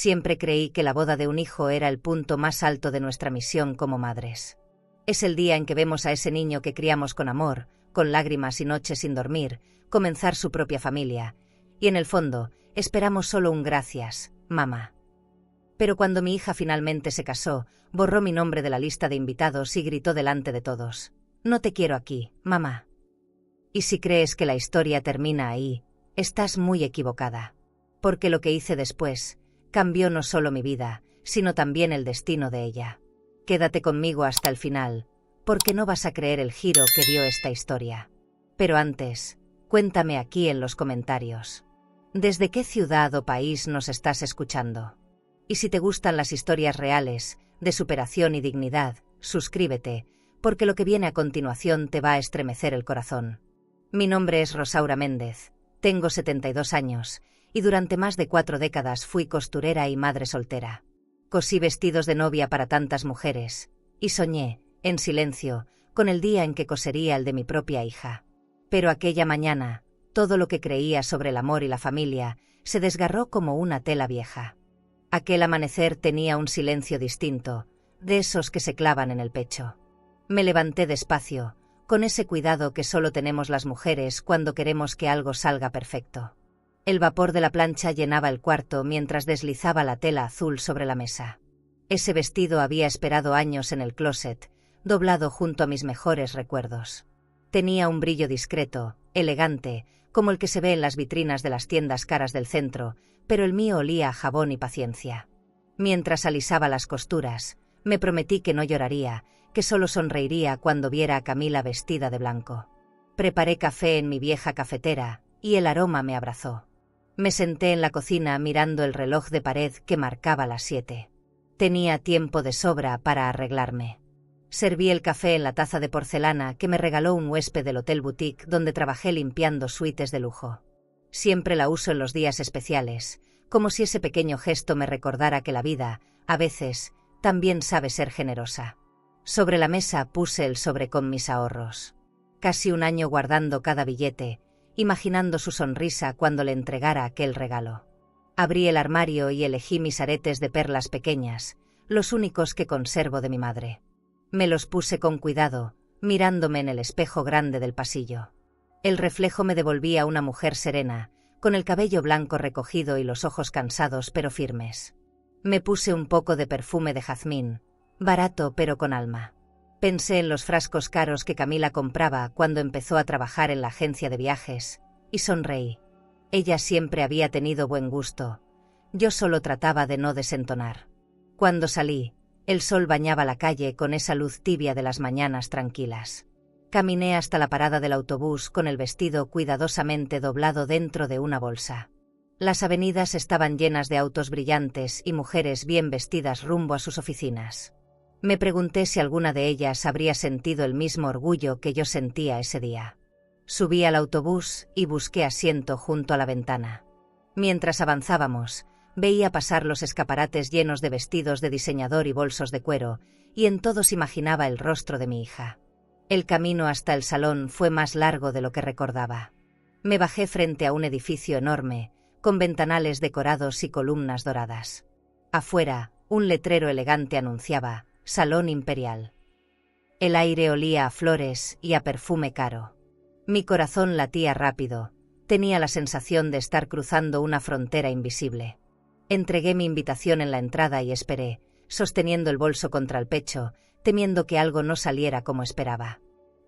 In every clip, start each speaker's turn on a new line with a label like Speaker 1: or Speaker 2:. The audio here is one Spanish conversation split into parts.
Speaker 1: Siempre creí que la boda de un hijo era el punto más alto de nuestra misión como madres. Es el día en que vemos a ese niño que criamos con amor, con lágrimas y noches sin dormir, comenzar su propia familia, y en el fondo, esperamos solo un gracias, mamá. Pero cuando mi hija finalmente se casó, borró mi nombre de la lista de invitados y gritó delante de todos: «No te quiero aquí, mamá». Y si crees que la historia termina ahí, estás muy equivocada. Porque lo que hice después cambió no solo mi vida, sino también el destino de ella. Quédate conmigo hasta el final, porque no vas a creer el giro que dio esta historia. Pero antes, cuéntame aquí en los comentarios. ¿Desde qué ciudad o país nos estás escuchando? Y si te gustan las historias reales, de superación y dignidad, suscríbete, porque lo que viene a continuación te va a estremecer el corazón. Mi nombre es Rosaura Méndez, tengo 72 años, y durante más de 4 décadas fui costurera y madre soltera. Cosí vestidos de novia para tantas mujeres, y soñé, en silencio, con el día en que cosería el de mi propia hija. Pero aquella mañana, todo lo que creía sobre el amor y la familia se desgarró como una tela vieja. Aquel amanecer tenía un silencio distinto, de esos que se clavan en el pecho. Me levanté despacio, con ese cuidado que solo tenemos las mujeres cuando queremos que algo salga perfecto. El vapor de la plancha llenaba el cuarto mientras deslizaba la tela azul sobre la mesa. Ese vestido había esperado años en el closet, doblado junto a mis mejores recuerdos. Tenía un brillo discreto, elegante, como el que se ve en las vitrinas de las tiendas caras del centro, pero el mío olía a jabón y paciencia. Mientras alisaba las costuras, me prometí que no lloraría, que solo sonreiría cuando viera a Camila vestida de blanco. Preparé café en mi vieja cafetera, y el aroma me abrazó. Me senté en la cocina mirando el reloj de pared que marcaba las 7. Tenía tiempo de sobra para arreglarme. Serví el café en la taza de porcelana que me regaló un huésped del Hotel Boutique donde trabajé limpiando suites de lujo. Siempre la uso en los días especiales, como si ese pequeño gesto me recordara que la vida, a veces, también sabe ser generosa. Sobre la mesa puse el sobre con mis ahorros. Casi un año guardando cada billete, imaginando su sonrisa cuando le entregara aquel regalo. Abrí el armario y elegí mis aretes de perlas pequeñas, los únicos que conservo de mi madre. Me los puse con cuidado, mirándome en el espejo grande del pasillo. El reflejo me devolvía una mujer serena, con el cabello blanco recogido y los ojos cansados pero firmes. Me puse un poco de perfume de jazmín, barato pero con alma. Pensé en los frascos caros que Camila compraba cuando empezó a trabajar en la agencia de viajes, y sonreí. Ella siempre había tenido buen gusto. Yo solo trataba de no desentonar. Cuando salí, el sol bañaba la calle con esa luz tibia de las mañanas tranquilas. Caminé hasta la parada del autobús con el vestido cuidadosamente doblado dentro de una bolsa. Las avenidas estaban llenas de autos brillantes y mujeres bien vestidas rumbo a sus oficinas. Me pregunté si alguna de ellas habría sentido el mismo orgullo que yo sentía ese día. Subí al autobús y busqué asiento junto a la ventana. Mientras avanzábamos, veía pasar los escaparates llenos de vestidos de diseñador y bolsos de cuero, y en todos imaginaba el rostro de mi hija. El camino hasta el salón fue más largo de lo que recordaba. Me bajé frente a un edificio enorme, con ventanales decorados y columnas doradas. Afuera, un letrero elegante anunciaba: Salón Imperial. El aire olía a flores y a perfume caro. Mi corazón latía rápido, tenía la sensación de estar cruzando una frontera invisible. Entregué mi invitación en la entrada y esperé, sosteniendo el bolso contra el pecho, temiendo que algo no saliera como esperaba.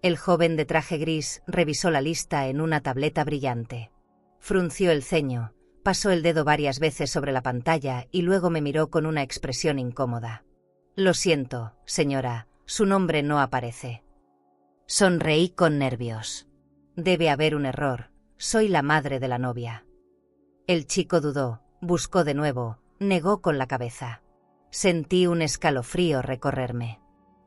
Speaker 1: El joven de traje gris revisó la lista en una tableta brillante. Frunció el ceño, pasó el dedo varias veces sobre la pantalla y luego me miró con una expresión incómoda. «Lo siento, señora, su nombre no aparece». Sonreí con nervios. «Debe haber un error, soy la madre de la novia». El chico dudó, buscó de nuevo, negó con la cabeza. Sentí un escalofrío recorrerme.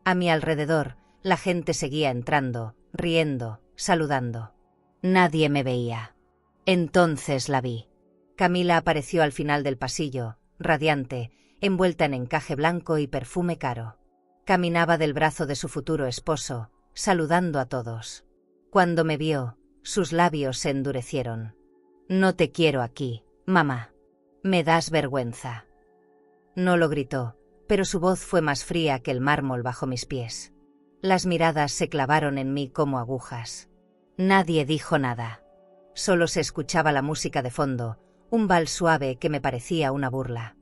Speaker 1: A mi alrededor, la gente seguía entrando, riendo, saludando. Nadie me veía. Entonces la vi. Camila apareció al final del pasillo, radiante, envuelta en encaje blanco y perfume caro. Caminaba del brazo de su futuro esposo, saludando a todos. Cuando me vio, sus labios se endurecieron. «No te quiero aquí, mamá. Me das vergüenza». No lo gritó, pero su voz fue más fría que el mármol bajo mis pies. Las miradas se clavaron en mí como agujas. Nadie dijo nada. Solo se escuchaba la música de fondo, un vals suave que me parecía una burla.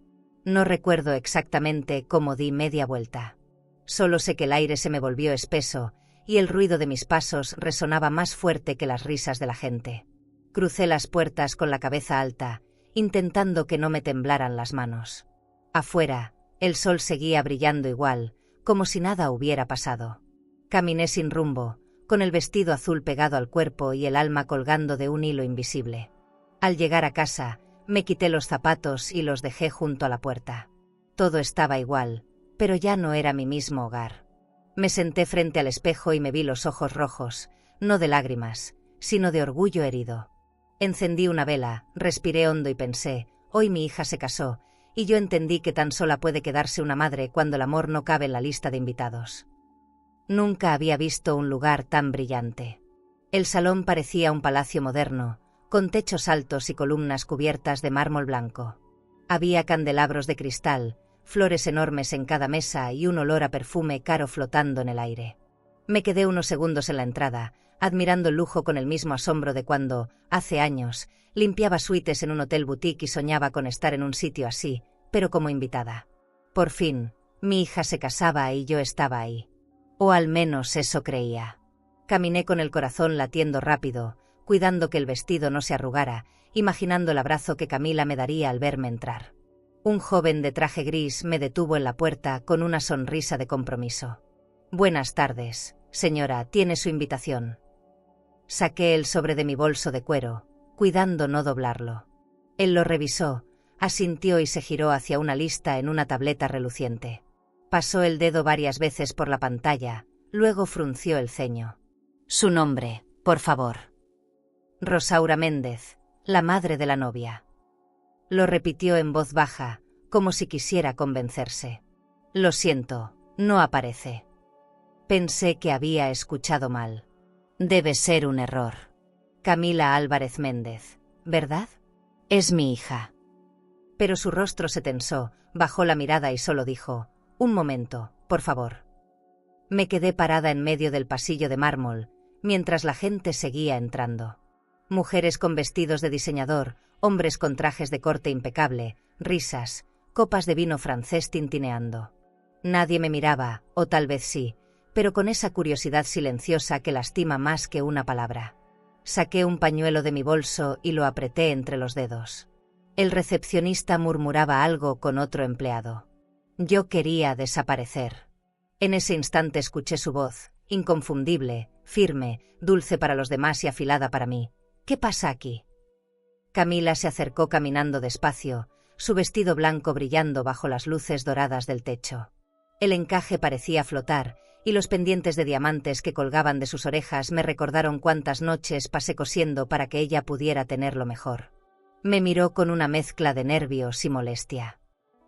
Speaker 1: No recuerdo exactamente cómo di media vuelta. Solo sé que el aire se me volvió espeso y el ruido de mis pasos resonaba más fuerte que las risas de la gente. Crucé las puertas con la cabeza alta, intentando que no me temblaran las manos. Afuera, el sol seguía brillando igual, como si nada hubiera pasado. Caminé sin rumbo, con el vestido azul pegado al cuerpo y el alma colgando de un hilo invisible. Al llegar a casa, me quité los zapatos y los dejé junto a la puerta. Todo estaba igual, pero ya no era mi mismo hogar. Me senté frente al espejo y me vi los ojos rojos, no de lágrimas, sino de orgullo herido. Encendí una vela, respiré hondo y pensé, hoy mi hija se casó, y yo entendí que tan sola puede quedarse una madre cuando el amor no cabe en la lista de invitados. Nunca había visto un lugar tan brillante. El salón parecía un palacio moderno, con techos altos y columnas cubiertas de mármol blanco. Había candelabros de cristal, flores enormes en cada mesa y un olor a perfume caro flotando en el aire. Me quedé unos segundos en la entrada, admirando el lujo con el mismo asombro de cuando, hace años, limpiaba suites en un hotel boutique y soñaba con estar en un sitio así, pero como invitada. Por fin, mi hija se casaba y yo estaba ahí. O al menos eso creía. Caminé con el corazón latiendo rápido, cuidando que el vestido no se arrugara, imaginando el abrazo que Camila me daría al verme entrar. Un joven de traje gris me detuvo en la puerta con una sonrisa de compromiso. «Buenas tardes, señora, tiene su invitación». Saqué el sobre de mi bolso de cuero, cuidando no doblarlo. Él lo revisó, asintió y se giró hacia una lista en una tableta reluciente. Pasó el dedo varias veces por la pantalla, luego frunció el ceño. «Su nombre, por favor». «Rosaura Méndez, la madre de la novia». Lo repitió en voz baja, como si quisiera convencerse. «Lo siento, no aparece». Pensé que había escuchado mal. Debe ser un error. Camila Álvarez Méndez, ¿verdad? Es mi hija. Pero su rostro se tensó, bajó la mirada y solo dijo, «Un momento, por favor». Me quedé parada en medio del pasillo de mármol, mientras la gente seguía entrando. Mujeres con vestidos de diseñador, hombres con trajes de corte impecable, risas, copas de vino francés tintineando. Nadie me miraba, o tal vez sí, pero con esa curiosidad silenciosa que lastima más que una palabra. Saqué un pañuelo de mi bolso y lo apreté entre los dedos. El recepcionista murmuraba algo con otro empleado. Yo quería desaparecer. En ese instante escuché su voz, inconfundible, firme, dulce para los demás y afilada para mí. «¿Qué pasa aquí?» Camila se acercó caminando despacio, su vestido blanco brillando bajo las luces doradas del techo. El encaje parecía flotar, y los pendientes de diamantes que colgaban de sus orejas me recordaron cuántas noches pasé cosiendo para que ella pudiera tenerlo mejor. Me miró con una mezcla de nervios y molestia.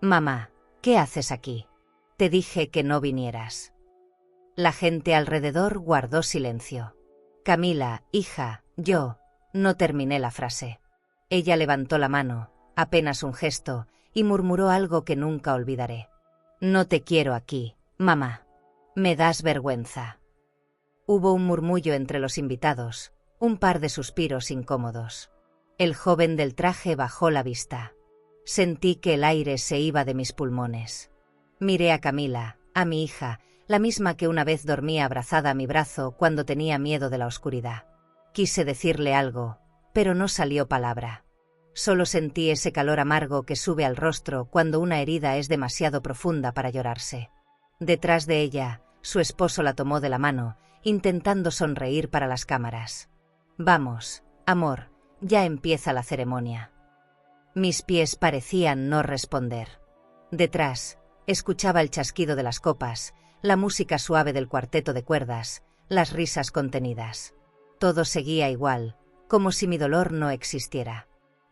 Speaker 1: «Mamá, ¿qué haces aquí? Te dije que no vinieras». La gente alrededor guardó silencio. «Camila, hija, yo...» No terminé la frase. Ella levantó la mano, apenas un gesto, y murmuró algo que nunca olvidaré. «No te quiero aquí, mamá. Me das vergüenza». Hubo un murmullo entre los invitados, un par de suspiros incómodos. El joven del traje bajó la vista. Sentí que el aire se iba de mis pulmones. Miré a Camila, a mi hija, la misma que una vez dormía abrazada a mi brazo cuando tenía miedo de la oscuridad. Quise decirle algo, pero no salió palabra. Solo sentí ese calor amargo que sube al rostro cuando una herida es demasiado profunda para llorarse. Detrás de ella, su esposo la tomó de la mano, intentando sonreír para las cámaras. «Vamos, amor, ya empieza la ceremonia». Mis pies parecían no responder. Detrás, escuchaba el chasquido de las copas, la música suave del cuarteto de cuerdas, las risas contenidas. Todo seguía igual, como si mi dolor no existiera.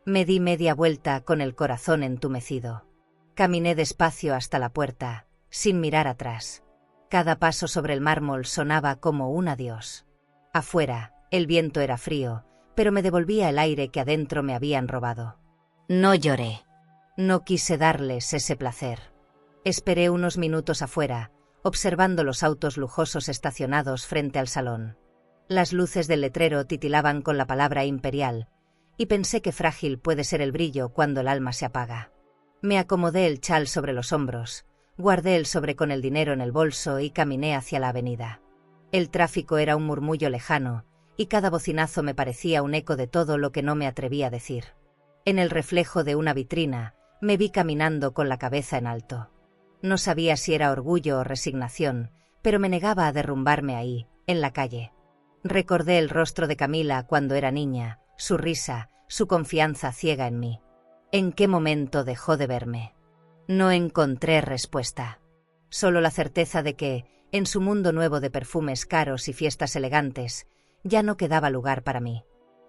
Speaker 1: Me di media vuelta con el corazón entumecido. Caminé despacio hasta la puerta, sin mirar atrás. Cada paso sobre el mármol sonaba como un adiós. Afuera, el viento era frío, pero me devolvía el aire que adentro me habían robado. No lloré. No quise darles ese placer. Esperé unos minutos afuera, observando los autos lujosos estacionados frente al salón. Las luces del letrero titilaban con la palabra Imperial, y pensé que frágil puede ser el brillo cuando el alma se apaga. Me acomodé el chal sobre los hombros, guardé el sobre con el dinero en el bolso y caminé hacia la avenida. El tráfico era un murmullo lejano, y cada bocinazo me parecía un eco de todo lo que no me atreví a decir. En el reflejo de una vitrina, me vi caminando con la cabeza en alto. No sabía si era orgullo o resignación, pero me negaba a derrumbarme ahí, en la calle. Recordé el rostro de Camila cuando era niña, su risa, su confianza ciega en mí. ¿En qué momento dejó de verme? No encontré respuesta. Solo la certeza de que, en su mundo nuevo de perfumes caros y fiestas elegantes, ya no quedaba lugar para mí.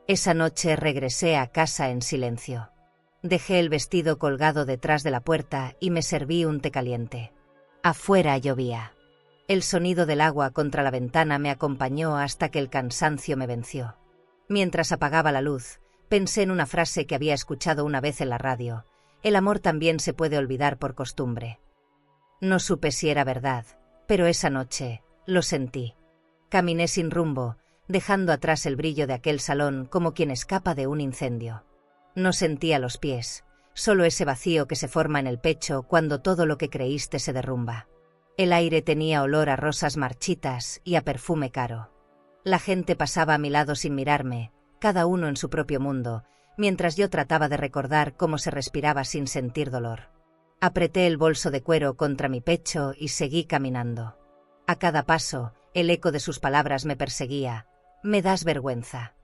Speaker 1: Esa noche regresé a casa en silencio. Dejé el vestido colgado detrás de la puerta y me serví un té caliente. Afuera llovía. El sonido del agua contra la ventana me acompañó hasta que el cansancio me venció. Mientras apagaba la luz, pensé en una frase que había escuchado una vez en la radio: el amor también se puede olvidar por costumbre. No supe si era verdad, pero esa noche lo sentí. Caminé sin rumbo, dejando atrás el brillo de aquel salón como quien escapa de un incendio. No sentía los pies, solo ese vacío que se forma en el pecho cuando todo lo que creíste se derrumba. El aire tenía olor a rosas marchitas y a perfume caro. La gente pasaba a mi lado sin mirarme, cada uno en su propio mundo, mientras yo trataba de recordar cómo se respiraba sin sentir dolor. Apreté el bolso de cuero contra mi pecho y seguí caminando. A cada paso, el eco de sus palabras me perseguía: «Me das vergüenza».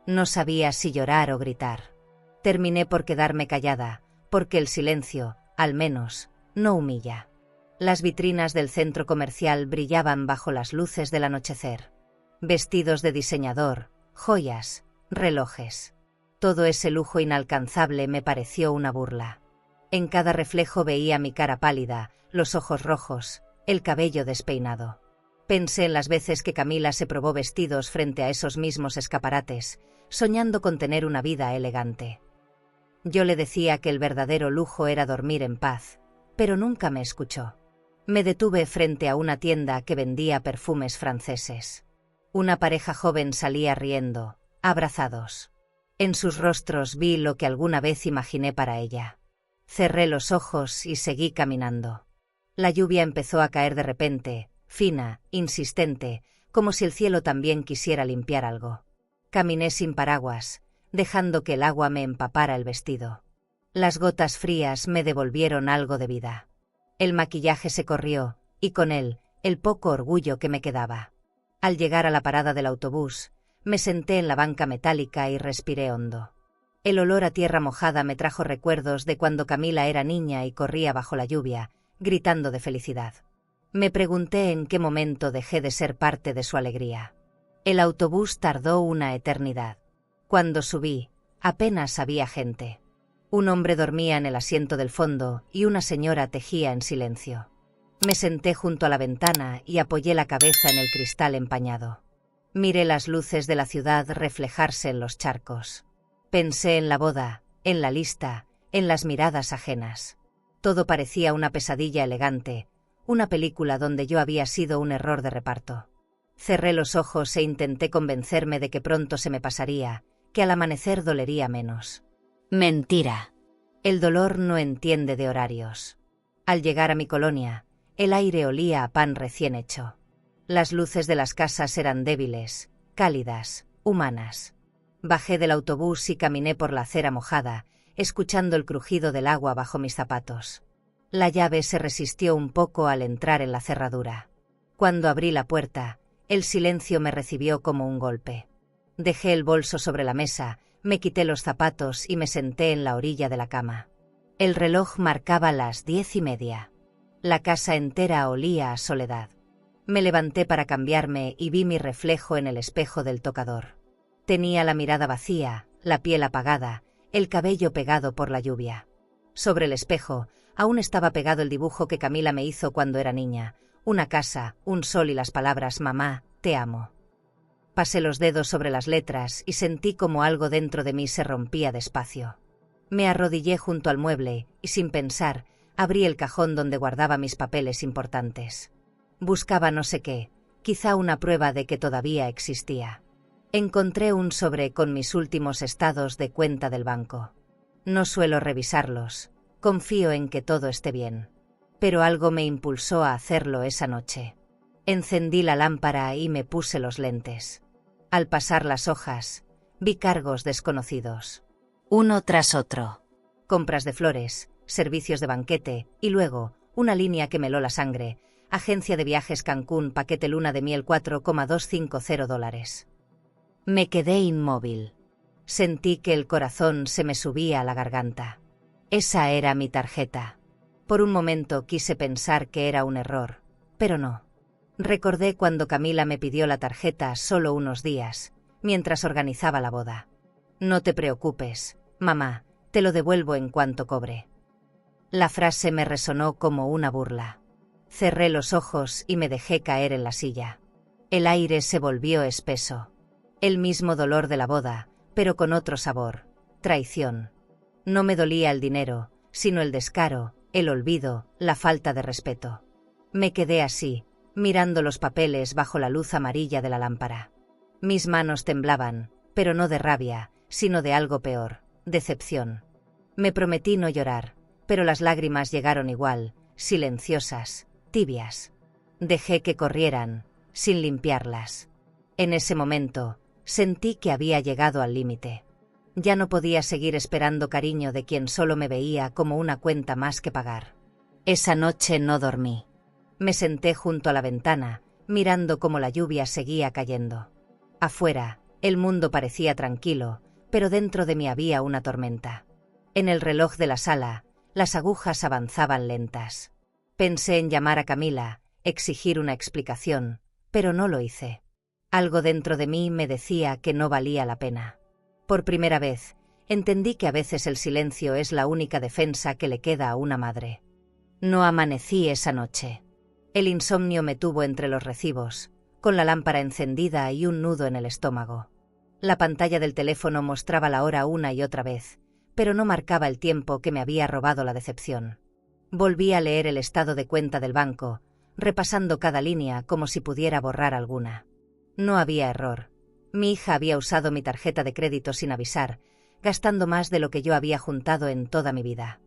Speaker 1: No sabía si llorar o gritar. Terminé por quedarme callada, porque el silencio, al menos, no humilla. Las vitrinas del centro comercial brillaban bajo las luces del anochecer. Vestidos de diseñador, joyas, relojes. Todo ese lujo inalcanzable me pareció una burla. En cada reflejo veía mi cara pálida, los ojos rojos, el cabello despeinado. Pensé en las veces que Camila se probó vestidos frente a esos mismos escaparates, soñando con tener una vida elegante. Yo le decía que el verdadero lujo era dormir en paz, pero nunca me escuchó. Me detuve frente a una tienda que vendía perfumes franceses. Una pareja joven salía riendo, abrazados. En sus rostros vi lo que alguna vez imaginé para ella. Cerré los ojos y seguí caminando. La lluvia empezó a caer de repente, fina, insistente, como si el cielo también quisiera limpiar algo. Caminé sin paraguas, dejando que el agua me empapara el vestido. Las gotas frías me devolvieron algo de vida. El maquillaje se corrió, y con él, el poco orgullo que me quedaba. Al llegar a la parada del autobús, me senté en la banca metálica y respiré hondo. El olor a tierra mojada me trajo recuerdos de cuando Camila era niña y corría bajo la lluvia, gritando de felicidad. Me pregunté en qué momento dejé de ser parte de su alegría. El autobús tardó una eternidad. Cuando subí, apenas había gente. Un hombre dormía en el asiento del fondo y una señora tejía en silencio. Me senté junto a la ventana y apoyé la cabeza en el cristal empañado. Miré las luces de la ciudad reflejarse en los charcos. Pensé en la boda, en la lista, en las miradas ajenas. Todo parecía una pesadilla elegante, una película donde yo había sido un error de reparto. Cerré los ojos e intenté convencerme de que pronto se me pasaría, que al amanecer dolería menos. Mentira. El dolor no entiende de horarios. Al llegar a mi colonia, el aire olía a pan recién hecho. Las luces de las casas eran débiles, cálidas, humanas. Bajé del autobús y caminé por la acera mojada, escuchando el crujido del agua bajo mis zapatos. La llave se resistió un poco al entrar en la cerradura. Cuando abrí la puerta, el silencio me recibió como un golpe. Dejé el bolso sobre la mesa, me quité los zapatos y me senté en la orilla de la cama. El reloj marcaba las 10:30. La casa entera olía a soledad. Me levanté para cambiarme y vi mi reflejo en el espejo del tocador. Tenía la mirada vacía, la piel apagada, el cabello pegado por la lluvia. Sobre el espejo, aún estaba pegado el dibujo que Camila me hizo cuando era niña: una casa, un sol y las palabras «Mamá, te amo». Pasé los dedos sobre las letras y sentí como algo dentro de mí se rompía despacio. Me arrodillé junto al mueble y, sin pensar, Abrí el cajón donde guardaba mis papeles importantes. Buscaba no sé qué, quizá una prueba de que todavía existía. Encontré un sobre con mis últimos estados de cuenta del banco. No suelo revisarlos, confío en que todo esté bien. Pero algo me impulsó a hacerlo esa noche. Encendí la lámpara y me puse los lentes. Al pasar las hojas, vi cargos desconocidos. Uno tras otro. Compras de flores, servicios de banquete, y luego, una línea que me heló la sangre. Agencia de viajes Cancún, paquete luna de miel $4,250. Me quedé inmóvil. Sentí que el corazón se me subía a la garganta. Esa era mi tarjeta. Por un momento quise pensar que era un error, pero no. Recordé cuando Camila me pidió la tarjeta solo unos días, mientras organizaba la boda. No te preocupes, mamá, te lo devuelvo en cuanto cobre. La frase me resonó como una burla. Cerré los ojos y me dejé caer en la silla. El aire se volvió espeso. El mismo dolor de la boda, pero con otro sabor: traición. No me dolía el dinero, sino el descaro, el olvido, la falta de respeto. Me quedé así, mirando los papeles bajo la luz amarilla de la lámpara. Mis manos temblaban, pero no de rabia, sino de algo peor: decepción. Me prometí no llorar, pero las lágrimas llegaron igual, silenciosas, tibias. Dejé que corrieran, sin limpiarlas. En ese momento, sentí que había llegado al límite. Ya no podía seguir esperando cariño de quien solo me veía como una cuenta más que pagar. Esa noche no dormí. Me senté junto a la ventana, mirando cómo la lluvia seguía cayendo. Afuera, el mundo parecía tranquilo, pero dentro de mí había una tormenta. En el reloj de la sala, las agujas avanzaban lentas. Pensé en llamar a Camila, exigir una explicación, pero no lo hice. Algo dentro de mí me decía que no valía la pena. Por primera vez, entendí que a veces el silencio es la única defensa que le queda a una madre. No amanecí esa noche. El insomnio me tuvo entre los recibos, con la lámpara encendida y un nudo en el estómago. La pantalla del teléfono mostraba la hora una y otra vez, pero no marcaba el tiempo que me había robado la decepción. Volví a leer el estado de cuenta del banco, repasando cada línea como si pudiera borrar alguna. No había error. Mi hija había usado mi tarjeta de crédito sin avisar, gastando más de lo que yo había juntado en toda mi vida.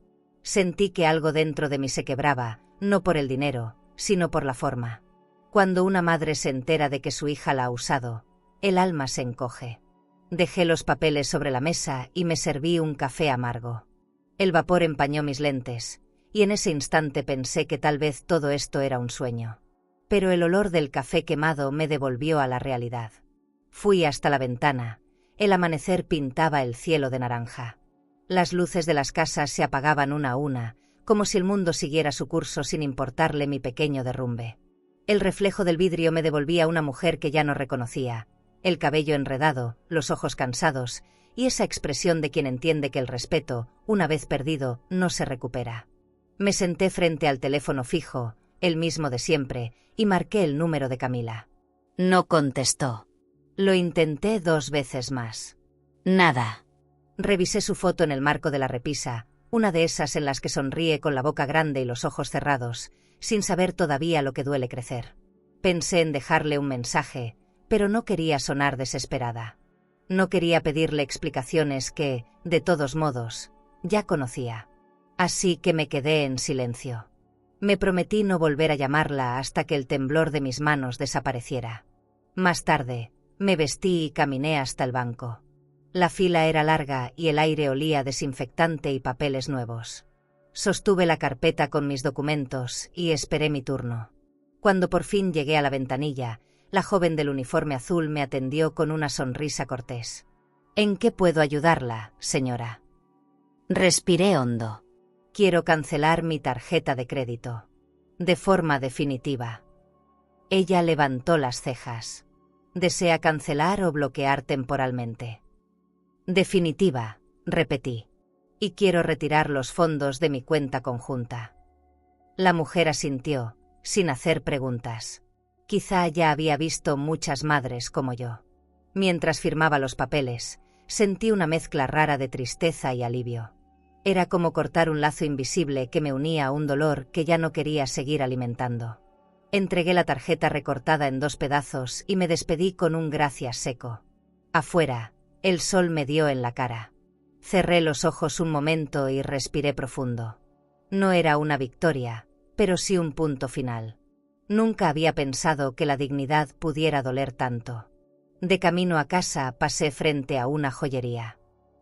Speaker 1: Sentí que algo dentro de mí se quebraba, no por el dinero, sino por la forma. Cuando una madre se entera de que su hija la ha usado, el alma se encoge. Dejé los papeles sobre la mesa y me serví un café amargo. El vapor empañó mis lentes, y en ese instante pensé que tal vez todo esto era un sueño. Pero el olor del café quemado me devolvió a la realidad. Fui hasta la ventana. El amanecer pintaba el cielo de naranja. Las luces de las casas se apagaban una a una, como si el mundo siguiera su curso sin importarle mi pequeño derrumbe. El reflejo del vidrio me devolvía una mujer que ya no reconocía, el cabello enredado, los ojos cansados, y esa expresión de quien entiende que el respeto, una vez perdido, no se recupera. Me senté frente al teléfono fijo, el mismo de siempre, y marqué el número de Camila. No contestó. Lo intenté 2 veces más. Nada. Revisé su foto en el marco de la repisa, una de esas en las que sonríe con la boca grande y los ojos cerrados, sin saber todavía lo que duele crecer. Pensé en dejarle un mensaje, pero no quería sonar desesperada. No quería pedirle explicaciones que, de todos modos, ya conocía. Así que me quedé en silencio. Me prometí no volver a llamarla hasta que el temblor de mis manos desapareciera. Más tarde, me vestí y caminé hasta el banco. La fila era larga y el aire olía a desinfectante y papeles nuevos. Sostuve la carpeta con mis documentos y esperé mi turno. Cuando por fin llegué a la ventanilla, la joven del uniforme azul me atendió con una sonrisa cortés. ¿En qué puedo ayudarla, señora? Respiré hondo. Quiero cancelar mi tarjeta de crédito. De forma definitiva. Ella levantó las cejas. ¿Desea cancelar o bloquear temporalmente? Definitiva, repetí. Y quiero retirar los fondos de mi cuenta conjunta. La mujer asintió, sin hacer preguntas. Quizá ya había visto muchas madres como yo. Mientras firmaba los papeles, sentí una mezcla rara de tristeza y alivio. Era como cortar un lazo invisible que me unía a un dolor que ya no quería seguir alimentando. Entregué la tarjeta recortada en 2 pedazos y me despedí con un gracias seco. Afuera, el sol me dio en la cara. Cerré los ojos un momento y respiré profundo. No era una victoria, pero sí un punto final. Nunca había pensado que la dignidad pudiera doler tanto. De camino a casa pasé frente a una joyería.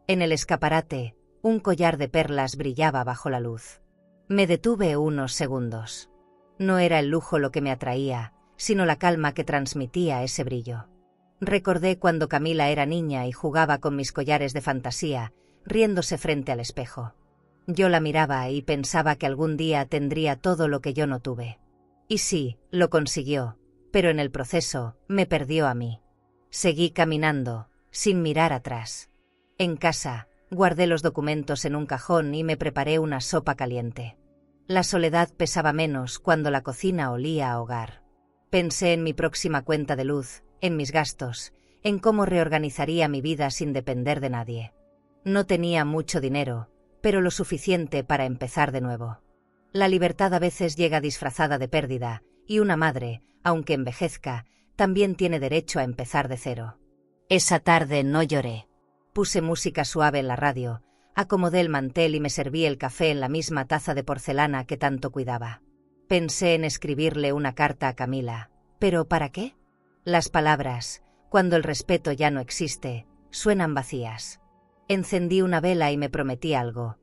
Speaker 1: En el escaparate, un collar de perlas brillaba bajo la luz. Me detuve unos segundos. No era el lujo lo que me atraía, sino la calma que transmitía ese brillo. Recordé cuando Camila era niña y jugaba con mis collares de fantasía, riéndose frente al espejo. Yo la miraba y pensaba que algún día tendría todo lo que yo no tuve. Y sí, lo consiguió, pero en el proceso me perdió a mí. Seguí caminando, sin mirar atrás. En casa, guardé los documentos en un cajón y me preparé una sopa caliente. La soledad pesaba menos cuando la cocina olía a hogar. Pensé en mi próxima cuenta de luz, en mis gastos, en cómo reorganizaría mi vida sin depender de nadie. No tenía mucho dinero, pero lo suficiente para empezar de nuevo. La libertad a veces llega disfrazada de pérdida, y una madre, aunque envejezca, también tiene derecho a empezar de cero. Esa tarde no lloré. Puse música suave en la radio, acomodé el mantel y me serví el café en la misma taza de porcelana que tanto cuidaba. Pensé en escribirle una carta a Camila, ¿pero para qué? Las palabras, cuando el respeto ya no existe, suenan vacías. Encendí una vela y me prometí algo.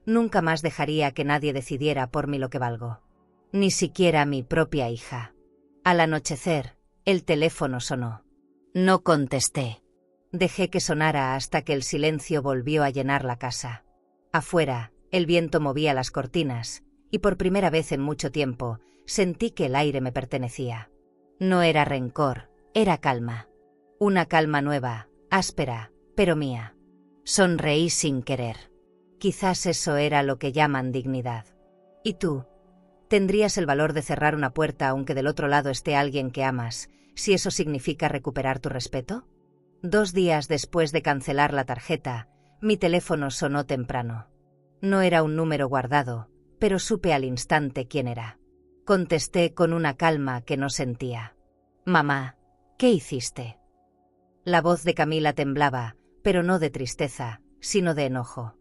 Speaker 1: Nunca más dejaría que nadie decidiera por mí lo que valgo. Ni siquiera mi propia hija. Al anochecer, el teléfono sonó. No contesté. Dejé que sonara hasta que el silencio volvió a llenar la casa. Afuera, el viento movía las cortinas, y por primera vez en mucho tiempo, sentí que el aire me pertenecía. No era rencor, era calma. Una calma nueva, áspera, pero mía. Sonreí sin querer. Quizás eso era lo que llaman dignidad. ¿Y tú? ¿Tendrías el valor de cerrar una puerta aunque del otro lado esté alguien que amas, si eso significa recuperar tu respeto? 2 días después de cancelar la tarjeta, mi teléfono sonó temprano. No era un número guardado, pero supe al instante quién era. Contesté con una calma que no sentía. Mamá, ¿qué hiciste? La voz de Camila temblaba, pero no de tristeza, sino de enojo.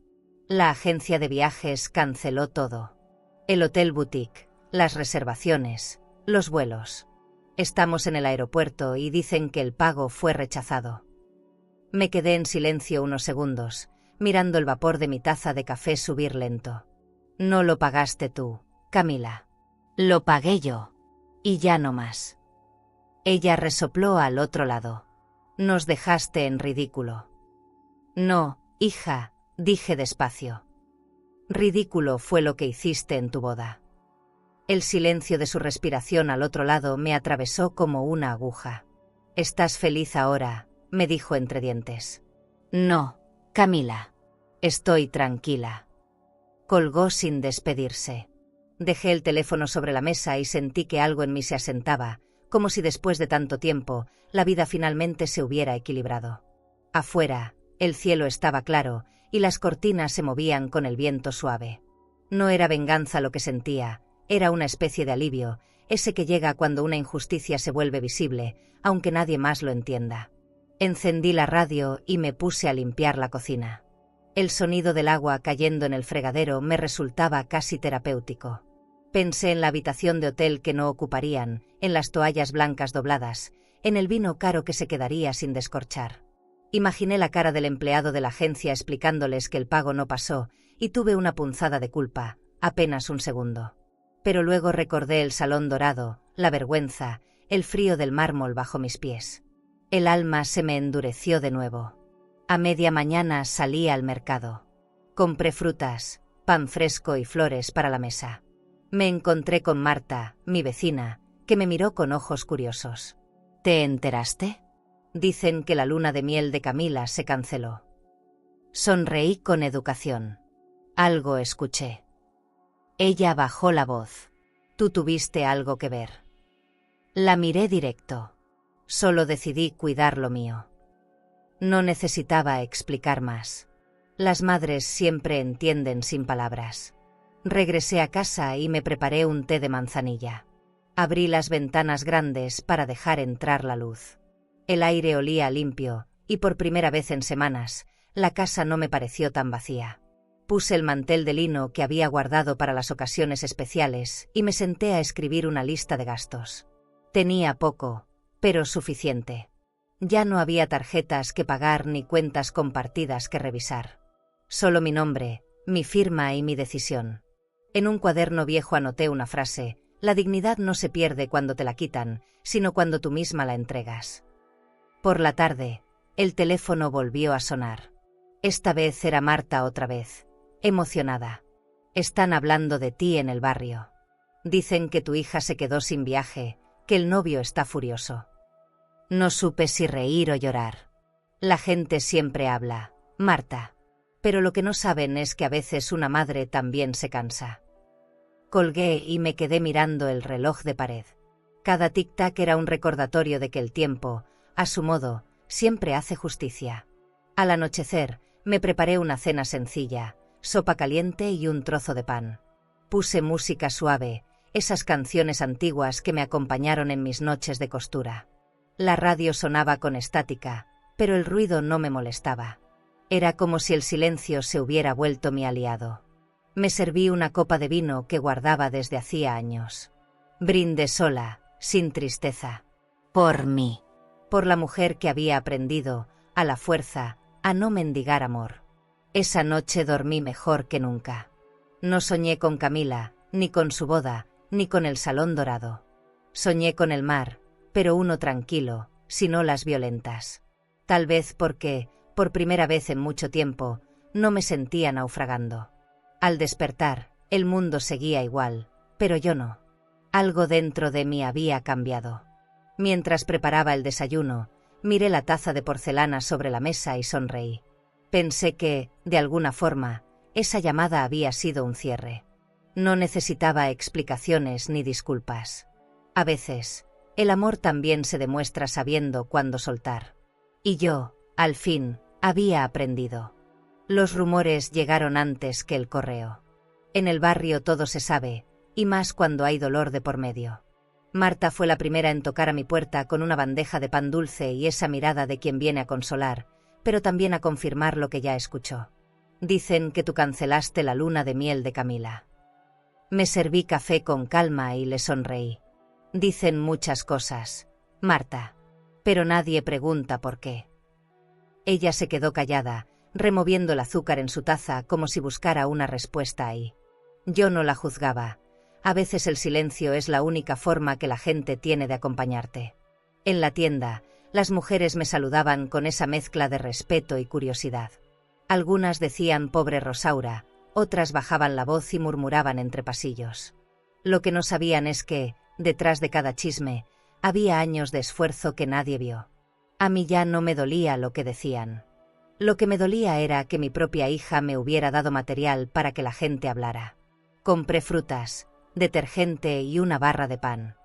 Speaker 1: La agencia de viajes canceló todo. El hotel boutique, las reservaciones, los vuelos. Estamos en el aeropuerto y dicen que el pago fue rechazado. Me quedé en silencio unos segundos, mirando el vapor de mi taza de café subir lento. No lo pagaste tú, Camila. Lo pagué yo. Y ya no más. Ella resopló al otro lado. Nos dejaste en ridículo. No, hija, dije despacio. Ridículo fue lo que hiciste en tu boda. El silencio de su respiración al otro lado me atravesó como una aguja. ¿Estás feliz ahora?, me dijo entre dientes. No, Camila. Estoy tranquila. Colgó sin despedirse. Dejé el teléfono sobre la mesa y sentí que algo en mí se asentaba, como si después de tanto tiempo, la vida finalmente se hubiera equilibrado. Afuera, el cielo estaba claro, y las cortinas se movían con el viento suave. No era venganza lo que sentía, era una especie de alivio, ese que llega cuando una injusticia se vuelve visible, aunque nadie más lo entienda. Encendí la radio y me puse a limpiar la cocina. El sonido del agua cayendo en el fregadero me resultaba casi terapéutico. Pensé en la habitación de hotel que no ocuparían, en las toallas blancas dobladas, en el vino caro que se quedaría sin descorchar. Imaginé la cara del empleado de la agencia explicándoles que el pago no pasó, y tuve una punzada de culpa, apenas un segundo. Pero luego recordé el salón dorado, la vergüenza, el frío del mármol bajo mis pies. El alma se me endureció de nuevo. A media mañana salí al mercado. Compré frutas, pan fresco y flores para la mesa. Me encontré con Marta, mi vecina, que me miró con ojos curiosos. ¿Te enteraste? Dicen que la luna de miel de Camila se canceló. Sonreí con educación. Algo escuché. Ella bajó la voz. Tú tuviste algo que ver. La miré directo. Solo decidí cuidar lo mío. No necesitaba explicar más. Las madres siempre entienden sin palabras. Regresé a casa y me preparé un té de manzanilla. Abrí las ventanas grandes para dejar entrar la luz. El aire olía limpio, y por primera vez en semanas, la casa no me pareció tan vacía. Puse el mantel de lino que había guardado para las ocasiones especiales y me senté a escribir una lista de gastos. Tenía poco, pero suficiente. Ya no había tarjetas que pagar ni cuentas compartidas que revisar. Solo mi nombre, mi firma y mi decisión. En un cuaderno viejo anoté una frase: la dignidad no se pierde cuando te la quitan, sino cuando tú misma la entregas. Por la tarde, el teléfono volvió a sonar. Esta vez era Marta otra vez, emocionada. Están hablando de ti en el barrio. Dicen que tu hija se quedó sin viaje, que el novio está furioso. No supe si reír o llorar. La gente siempre habla, Marta. Pero lo que no saben es que a veces una madre también se cansa. Colgué y me quedé mirando el reloj de pared. Cada tic-tac era un recordatorio de que el tiempo, a su modo, siempre hace justicia. Al anochecer, me preparé una cena sencilla, sopa caliente y un trozo de pan. Puse música suave, esas canciones antiguas que me acompañaron en mis noches de costura. La radio sonaba con estática, pero el ruido no me molestaba. Era como si el silencio se hubiera vuelto mi aliado. Me serví una copa de vino que guardaba desde hacía años. Brindé sola, sin tristeza. Por mí. Por la mujer que había aprendido, a la fuerza, a no mendigar amor. Esa noche dormí mejor que nunca. No soñé con Camila, ni con su boda, ni con el salón dorado. Soñé con el mar, pero uno tranquilo, sin olas violentas. Tal vez porque, por primera vez en mucho tiempo, no me sentía naufragando. Al despertar, el mundo seguía igual, pero yo no. Algo dentro de mí había cambiado. Mientras preparaba el desayuno, miré la taza de porcelana sobre la mesa y sonreí. Pensé que, de alguna forma, esa llamada había sido un cierre. No necesitaba explicaciones ni disculpas. A veces, el amor también se demuestra sabiendo cuándo soltar. Y yo, al fin, había aprendido. Los rumores llegaron antes que el correo. En el barrio todo se sabe, y más cuando hay dolor de por medio. Marta fue la primera en tocar a mi puerta con una bandeja de pan dulce y esa mirada de quien viene a consolar, pero también a confirmar lo que ya escuchó. Dicen que tú cancelaste la luna de miel de Camila. Me serví café con calma y le sonreí. Dicen muchas cosas, Marta, pero nadie pregunta por qué. Ella se quedó callada, removiendo el azúcar en su taza como si buscara una respuesta ahí. Yo no la juzgaba. A veces el silencio es la única forma que la gente tiene de acompañarte. En la tienda, las mujeres me saludaban con esa mezcla de respeto y curiosidad. Algunas decían pobre Rosaura, otras bajaban la voz y murmuraban entre pasillos. Lo que no sabían es que, detrás de cada chisme, había años de esfuerzo que nadie vio. A mí ya no me dolía lo que decían. Lo que me dolía era que mi propia hija me hubiera dado material para que la gente hablara. Compré frutas, detergente y una barra de pan.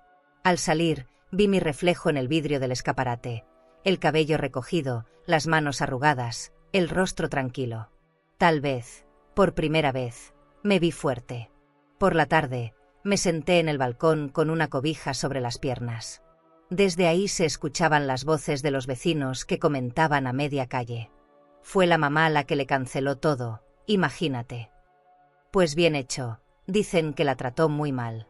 Speaker 1: Al salir, vi mi reflejo en el vidrio del escaparate, el cabello recogido, las manos arrugadas, el rostro tranquilo. Tal vez, por primera vez, me vi fuerte. Por la tarde, me senté en el balcón con una cobija sobre las piernas. Desde ahí se escuchaban las voces de los vecinos que comentaban a media calle. Fue la mamá la que le canceló todo, imagínate. Pues bien hecho, dicen que la trató muy mal.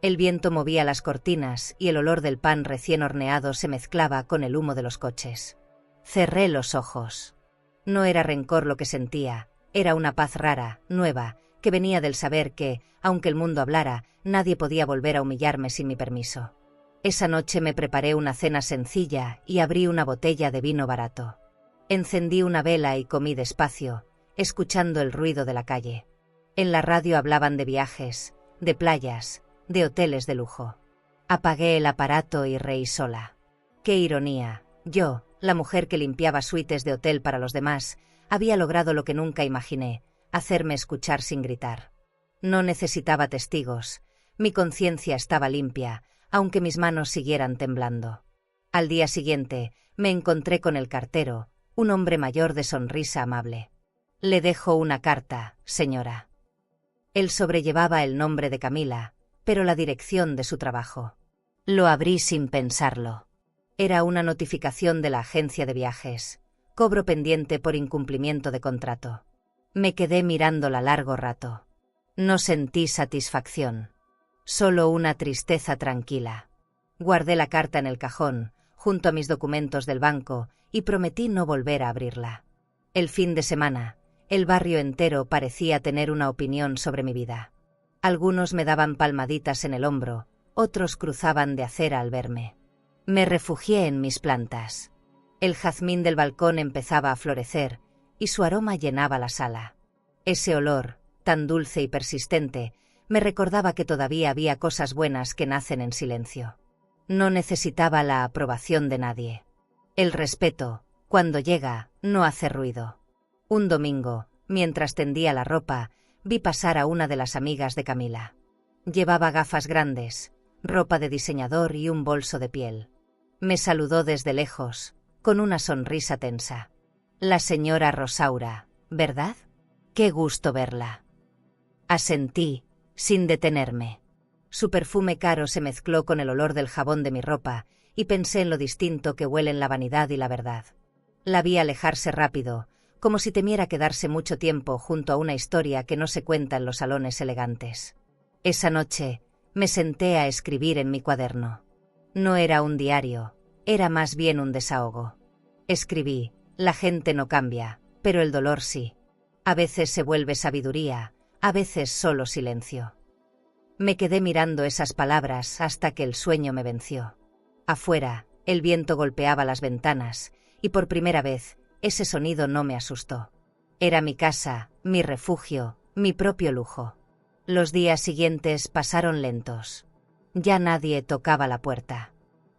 Speaker 1: El viento movía las cortinas y el olor del pan recién horneado se mezclaba con el humo de los coches. Cerré los ojos. No era rencor lo que sentía, era una paz rara, nueva, que venía del saber que, aunque el mundo hablara, nadie podía volver a humillarme sin mi permiso. Esa noche me preparé una cena sencilla y abrí una botella de vino barato. Encendí una vela y comí despacio, escuchando el ruido de la calle. En la radio hablaban de viajes, de playas, de hoteles de lujo. Apagué el aparato y reí sola. ¡Qué ironía! Yo, la mujer que limpiaba suites de hotel para los demás, había logrado lo que nunca imaginé, hacerme escuchar sin gritar. No necesitaba testigos, mi conciencia estaba limpia, aunque mis manos siguieran temblando. Al día siguiente, me encontré con el cartero, un hombre mayor de sonrisa amable. Le dejo una carta, señora. El sobre llevaba el nombre de Camila, pero la dirección de su trabajo. Lo abrí sin pensarlo. Era una notificación de la agencia de viajes. Cobro pendiente por incumplimiento de contrato. Me quedé mirándola largo rato. No sentí satisfacción. Solo una tristeza tranquila. Guardé la carta en el cajón, junto a mis documentos del banco, y prometí no volver a abrirla. El fin de semana, el barrio entero parecía tener una opinión sobre mi vida. Algunos me daban palmaditas en el hombro, otros cruzaban de acera al verme. Me refugié en mis plantas. El jazmín del balcón empezaba a florecer, y su aroma llenaba la sala. Ese olor, tan dulce y persistente, me recordaba que todavía había cosas buenas que nacen en silencio. No necesitaba la aprobación de nadie. El respeto, cuando llega, no hace ruido. Un domingo, mientras tendía la ropa, vi pasar a una de las amigas de Camila. Llevaba gafas grandes, ropa de diseñador y un bolso de piel. Me saludó desde lejos, con una sonrisa tensa. La señora Rosaura, ¿verdad? Qué gusto verla. Asentí, sin detenerme. Su perfume caro se mezcló con el olor del jabón de mi ropa, y pensé en lo distinto que huelen la vanidad y la verdad. La vi alejarse rápido, como si temiera quedarse mucho tiempo junto a una historia que no se cuenta en los salones elegantes. Esa noche, me senté a escribir en mi cuaderno. No era un diario, era más bien un desahogo. Escribí: la gente no cambia, pero el dolor sí. A veces se vuelve sabiduría, a veces solo silencio. Me quedé mirando esas palabras hasta que el sueño me venció. Afuera, el viento golpeaba las ventanas, y por primera vez, ese sonido no me asustó. Era mi casa, mi refugio, mi propio lujo. Los días siguientes pasaron lentos. Ya nadie tocaba la puerta.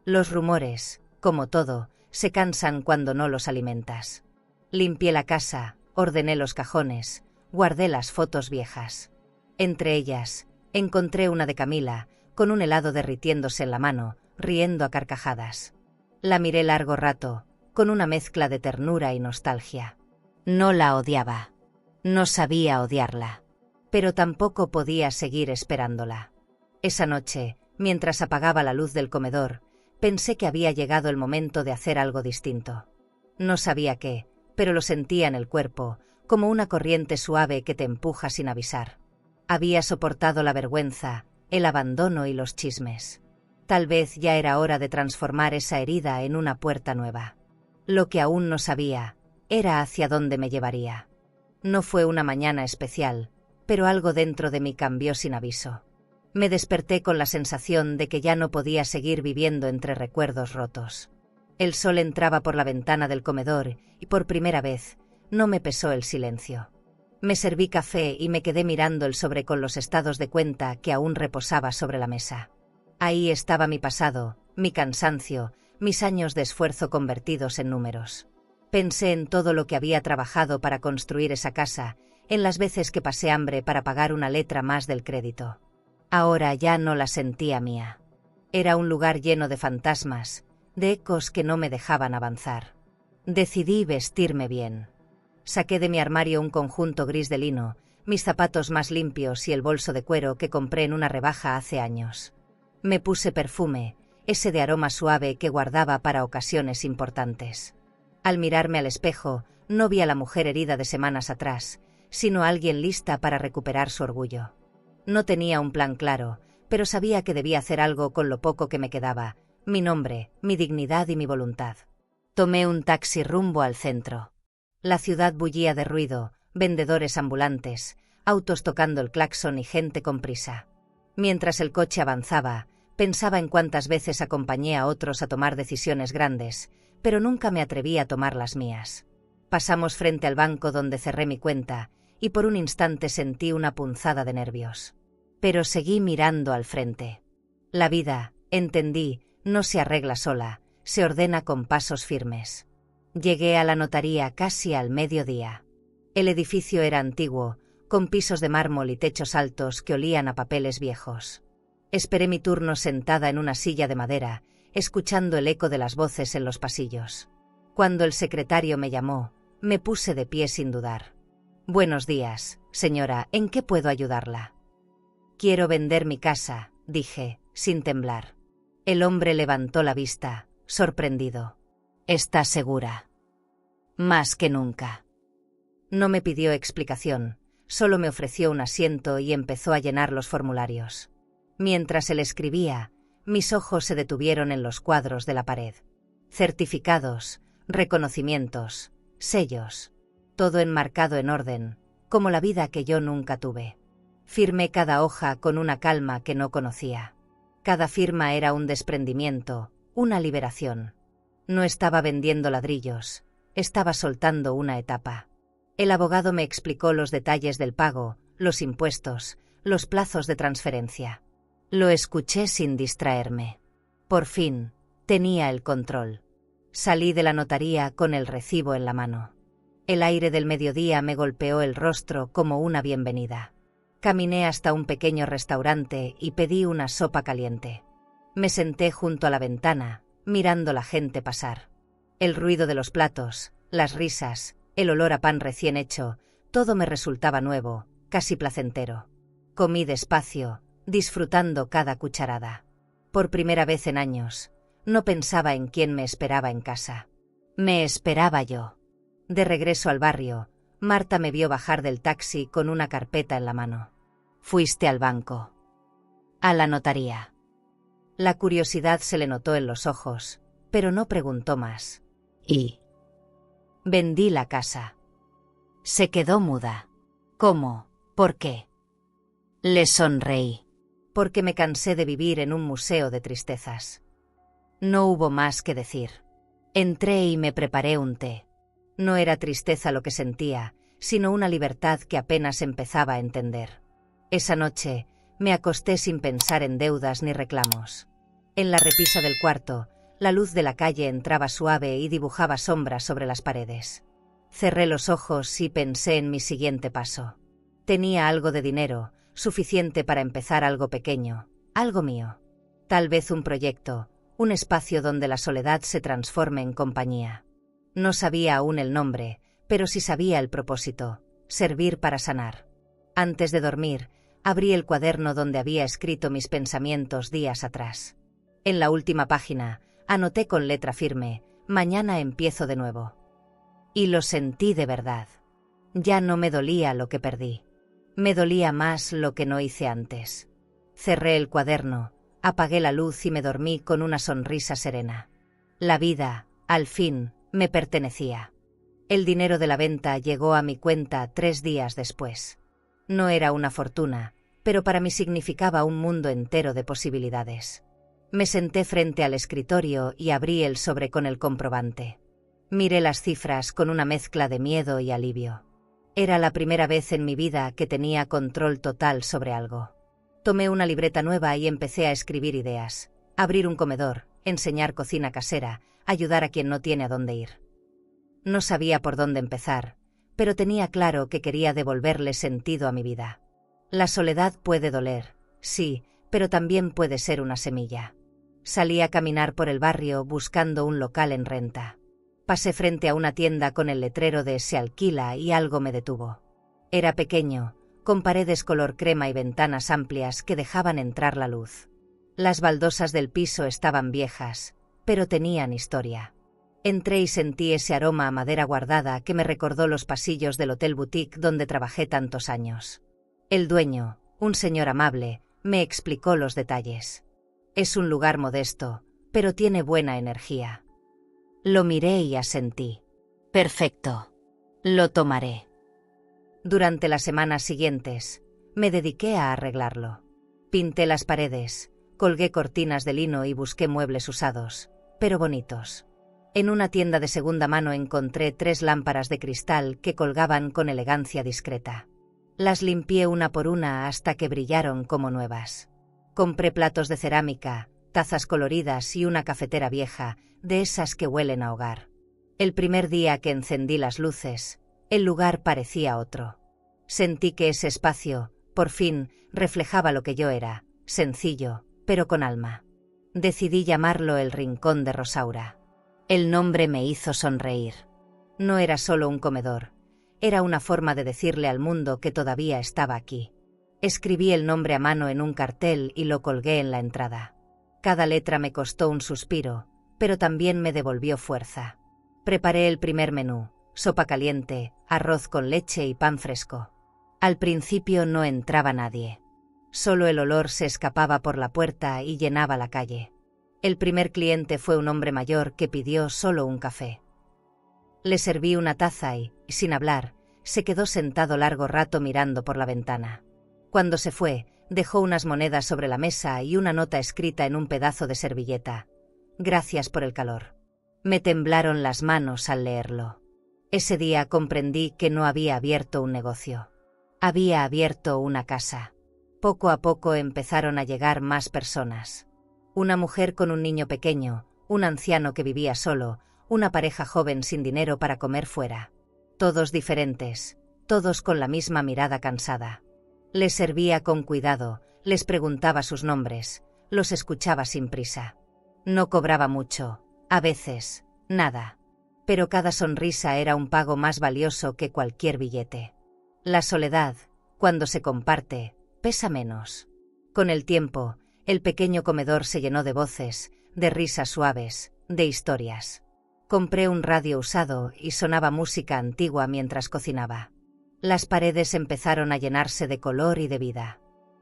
Speaker 1: Los rumores, como todo, se cansan cuando no los alimentas. Limpié la casa, ordené los cajones, guardé las fotos viejas. Entre ellas, encontré una de Camila, con un helado derritiéndose en la mano, riendo a carcajadas. La miré largo rato, con una mezcla de ternura y nostalgia. No la odiaba. No sabía odiarla. Pero tampoco podía seguir esperándola. Esa noche, mientras apagaba la luz del comedor, pensé que había llegado el momento de hacer algo distinto. No sabía qué, pero lo sentía en el cuerpo, como una corriente suave que te empuja sin avisar. Había soportado la vergüenza, el abandono y los chismes. Tal vez ya era hora de transformar esa herida en una puerta nueva. Lo que aún no sabía, era hacia dónde me llevaría. No fue una mañana especial, pero algo dentro de mí cambió sin aviso. Me desperté con la sensación de que ya no podía seguir viviendo entre recuerdos rotos. El sol entraba por la ventana del comedor y por primera vez, no me pesó el silencio. Me serví café y me quedé mirando el sobre con los estados de cuenta que aún reposaba sobre la mesa. Ahí estaba mi pasado, mi cansancio, mis años de esfuerzo convertidos en números. Pensé en todo lo que había trabajado para construir esa casa, en las veces que pasé hambre para pagar una letra más del crédito. Ahora ya no la sentía mía. Era un lugar lleno de fantasmas, de ecos que no me dejaban avanzar. Decidí vestirme bien. Saqué de mi armario un conjunto gris de lino, mis zapatos más limpios y el bolso de cuero que compré en una rebaja hace años. Me puse perfume, ese de aroma suave que guardaba para ocasiones importantes. Al mirarme al espejo, no vi a la mujer herida de semanas atrás, sino a alguien lista para recuperar su orgullo. No tenía un plan claro, pero sabía que debía hacer algo con lo poco que me quedaba, mi nombre, mi dignidad y mi voluntad. Tomé un taxi rumbo al centro. La ciudad bullía de ruido, vendedores ambulantes, autos tocando el claxon y gente con prisa. Mientras el coche avanzaba, pensaba en cuántas veces acompañé a otros a tomar decisiones grandes, pero nunca me atreví a tomar las mías. Pasamos frente al banco donde cerré mi cuenta, y por un instante sentí una punzada de nervios. Pero seguí mirando al frente. La vida, entendí, no se arregla sola, se ordena con pasos firmes. Llegué a la notaría casi al mediodía. El edificio era antiguo, con pisos de mármol y techos altos que olían a papeles viejos. Esperé mi turno sentada en una silla de madera, escuchando el eco de las voces en los pasillos. Cuando el secretario me llamó, me puse de pie sin dudar. Buenos días, señora, ¿en qué puedo ayudarla? Quiero vender mi casa, dije, sin temblar. El hombre levantó la vista, sorprendido. ¿Está segura? Más que nunca. No me pidió explicación, solo me ofreció un asiento y empezó a llenar los formularios. Mientras él escribía, mis ojos se detuvieron en los cuadros de la pared. Certificados, reconocimientos, sellos, todo enmarcado en orden, como la vida que yo nunca tuve. Firmé cada hoja con una calma que no conocía. Cada firma era un desprendimiento, una liberación. No estaba vendiendo ladrillos, estaba soltando una etapa. El abogado me explicó los detalles del pago, los impuestos, los plazos de transferencia. Lo escuché sin distraerme. Por fin, tenía el control. Salí de la notaría con el recibo en la mano. El aire del mediodía me golpeó el rostro como una bienvenida. Caminé hasta un pequeño restaurante y pedí una sopa caliente. Me senté junto a la ventana, mirando la gente pasar. El ruido de los platos, las risas, el olor a pan recién hecho, todo me resultaba nuevo, casi placentero. Comí despacio, disfrutando cada cucharada. Por primera vez en años, no pensaba en quién me esperaba en casa. Me esperaba yo. De regreso al barrio, Marta me vio bajar del taxi con una carpeta en la mano. «¿Fuiste al banco?» «A la notaría». La curiosidad se le notó en los ojos, pero no preguntó más. «¿Y?» «Vendí la casa». Se quedó muda. «¿Cómo? ¿Por qué?» Le sonreí. «Porque me cansé de vivir en un museo de tristezas». No hubo más que decir. Entré y me preparé un té. No era tristeza lo que sentía, sino una libertad que apenas empezaba a entender. Esa noche, me acosté sin pensar en deudas ni reclamos. En la repisa del cuarto, la luz de la calle entraba suave y dibujaba sombras sobre las paredes. Cerré los ojos y pensé en mi siguiente paso. Tenía algo de dinero, suficiente para empezar algo pequeño, algo mío. Tal vez un proyecto, un espacio donde la soledad se transforme en compañía. No sabía aún el nombre, pero sí sabía el propósito: servir para sanar. Antes de dormir, abrí el cuaderno donde había escrito mis pensamientos días atrás. En la última página, anoté con letra firme: mañana empiezo de nuevo. Y lo sentí de verdad. Ya no me dolía lo que perdí. Me dolía más lo que no hice antes. Cerré el cuaderno, apagué la luz y me dormí con una sonrisa serena. La vida, al fin, me pertenecía. El dinero de la venta llegó a mi cuenta 3 días después. No era una fortuna, pero para mí significaba un mundo entero de posibilidades. Me senté frente al escritorio y abrí el sobre con el comprobante. Miré las cifras con una mezcla de miedo y alivio. Era la primera vez en mi vida que tenía control total sobre algo. Tomé una libreta nueva y empecé a escribir ideas. Abrir un comedor, enseñar cocina casera, ayudar a quien no tiene a dónde ir. No sabía por dónde empezar, pero tenía claro que quería devolverle sentido a mi vida. La soledad puede doler, sí, pero también puede ser una semilla. Salí a caminar por el barrio buscando un local en renta. Pasé frente a una tienda con el letrero de «Se alquila» y algo me detuvo. Era pequeño, con paredes color crema y ventanas amplias que dejaban entrar la luz. Las baldosas del piso estaban viejas, pero tenían historia. Entré y sentí ese aroma a madera guardada que me recordó los pasillos del hotel boutique donde trabajé tantos años. El dueño, un señor amable, me explicó los detalles. Es un lugar modesto, pero tiene buena energía. Lo miré y asentí. Perfecto. Lo tomaré. Durante las semanas siguientes, me dediqué a arreglarlo. Pinté las paredes, colgué cortinas de lino y busqué muebles usados, pero bonitos. En una tienda de segunda mano encontré 3 lámparas de cristal que colgaban con elegancia discreta. Las limpié una por una hasta que brillaron como nuevas. Compré platos de cerámica, tazas coloridas y una cafetera vieja, de esas que huelen a hogar. El primer día que encendí las luces, el lugar parecía otro. Sentí que ese espacio, por fin, reflejaba lo que yo era, sencillo, pero con alma. Decidí llamarlo el Rincón de Rosaura. El nombre me hizo sonreír. No era solo un comedor, Era una forma de decirle al mundo que todavía estaba aquí. Escribí el nombre a mano en un cartel y lo colgué en la entrada. Cada letra me costó un suspiro, pero también me devolvió fuerza. Preparé el primer menú: sopa caliente, arroz con leche y pan fresco. Al principio no entraba nadie. Solo el olor se escapaba por la puerta y llenaba la calle. El primer cliente fue un hombre mayor que pidió solo un café. Le serví una taza y, sin hablar, se quedó sentado largo rato mirando por la ventana. Cuando se fue, dejó unas monedas sobre la mesa y una nota escrita en un pedazo de servilleta: «Gracias por el calor». Me temblaron las manos al leerlo. Ese día comprendí que no había abierto un negocio. Había abierto una casa. Poco a poco empezaron a llegar más personas. Una mujer con un niño pequeño, un anciano que vivía solo, una pareja joven sin dinero para comer fuera. Todos diferentes, todos con la misma mirada cansada. Les servía con cuidado, les preguntaba sus nombres, los escuchaba sin prisa. No cobraba mucho, a veces, nada. Pero cada sonrisa era un pago más valioso que cualquier billete. La soledad, cuando se comparte, pesa menos. Con el tiempo, el pequeño comedor se llenó de voces, de risas suaves, de historias. Compré un radio usado y sonaba música antigua mientras cocinaba. Las paredes empezaron a llenarse de color y de vida.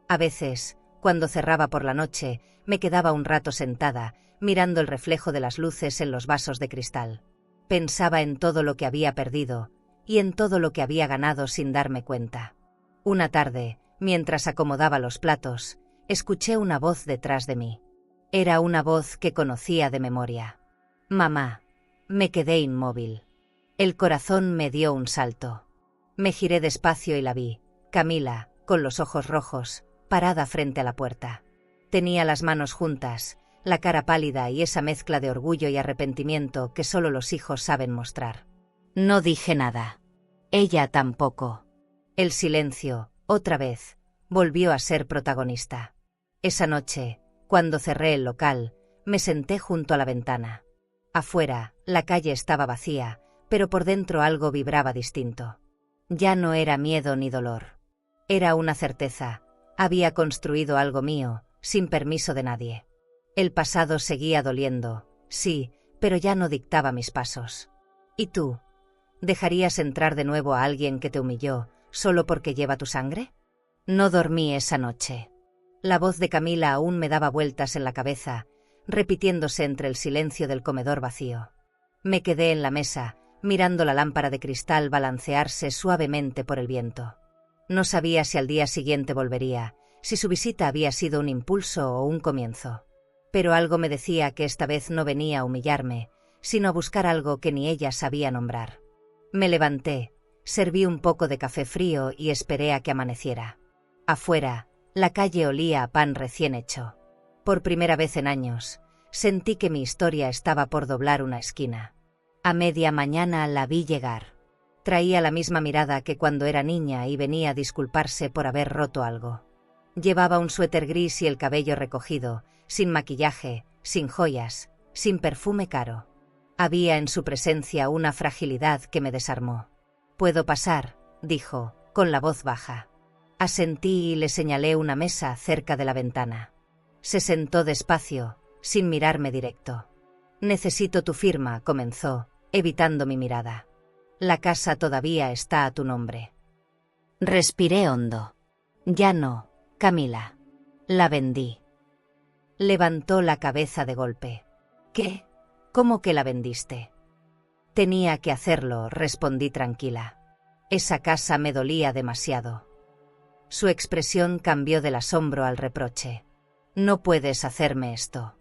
Speaker 1: A veces, cuando cerraba por la noche, me quedaba un rato sentada, mirando el reflejo de las luces en los vasos de cristal. Pensaba en todo lo que había perdido, y en todo lo que había ganado sin darme cuenta. Una tarde, mientras acomodaba los platos, escuché una voz detrás de mí. Era una voz que conocía de memoria. «Mamá». Me quedé inmóvil. El corazón me dio un salto. Me giré despacio y la vi, Camila, con los ojos rojos, parada frente a la puerta. Tenía las manos juntas, la cara pálida y esa mezcla de orgullo y arrepentimiento que solo los hijos saben mostrar. No dije nada. Ella tampoco. El silencio, otra vez, volvió a ser protagonista. Esa noche, cuando cerré el local, me senté junto a la ventana. Afuera, la calle estaba vacía, pero por dentro algo vibraba distinto. Ya no era miedo ni dolor. Era una certeza. Había construido algo mío, sin permiso de nadie. El pasado seguía doliendo, sí, pero ya no dictaba mis pasos. ¿Y tú? ¿Dejarías entrar de nuevo a alguien que te humilló, solo porque lleva tu sangre? No dormí esa noche. La voz de Camila aún me daba vueltas en la cabeza, repitiéndose entre el silencio del comedor vacío. Me quedé en la mesa, mirando la lámpara de cristal balancearse suavemente por el viento. No sabía si al día siguiente volvería, si su visita había sido un impulso o un comienzo. Pero algo me decía que esta vez no venía a humillarme, sino a buscar algo que ni ella sabía nombrar. Me levanté, serví un poco de café frío y esperé a que amaneciera. Afuera, la calle olía a pan recién hecho. Por primera vez en años, sentí que mi historia estaba por doblar una esquina. A media mañana la vi llegar. Traía la misma mirada que cuando era niña y venía a disculparse por haber roto algo. Llevaba un suéter gris y el cabello recogido, sin maquillaje, sin joyas, sin perfume caro. Había en su presencia una fragilidad que me desarmó. «¿Puedo pasar?», dijo, con la voz baja. Asentí y le señalé una mesa cerca de la ventana. Se sentó despacio, sin mirarme directo. «Necesito tu firma», comenzó, evitando mi mirada. «La casa todavía está a tu nombre». Respiré hondo. «Ya no, Camila. La vendí». Levantó la cabeza de golpe. «¿Qué? ¿Cómo que la vendiste?» «Tenía que hacerlo», respondí tranquila. Esa casa me dolía demasiado. Su expresión cambió del asombro al reproche. «No puedes hacerme esto».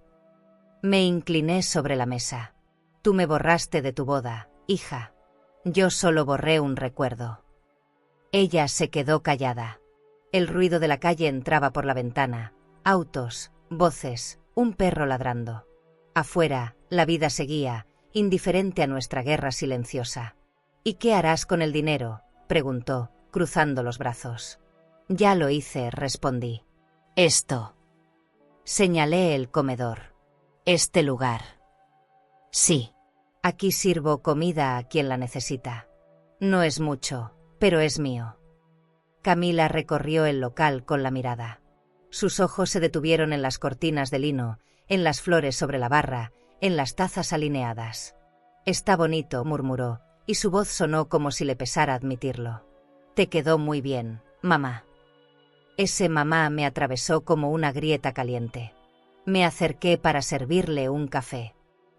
Speaker 1: Me incliné sobre la mesa. «Tú me borraste de tu boda, hija. Yo solo borré un recuerdo». Ella se quedó callada. El ruido de la calle entraba por la ventana, autos, voces, un perro ladrando. Afuera, la vida seguía, indiferente a nuestra guerra silenciosa. «¿Y qué harás con el dinero?», preguntó, cruzando los brazos. «Ya lo hice», respondí. «Esto». Señalé el comedor. «Este lugar». «Sí. Aquí sirvo comida a quien la necesita». No es mucho, pero es mío. Camila recorrió el local con la mirada. Sus ojos se detuvieron en las cortinas de lino, en las flores sobre la barra, en las tazas alineadas. Está bonito, murmuró, y su voz sonó como si le pesara admitirlo. Te quedó muy bien, mamá. Ese mamá me atravesó como una grieta caliente. Me acerqué para servirle un café.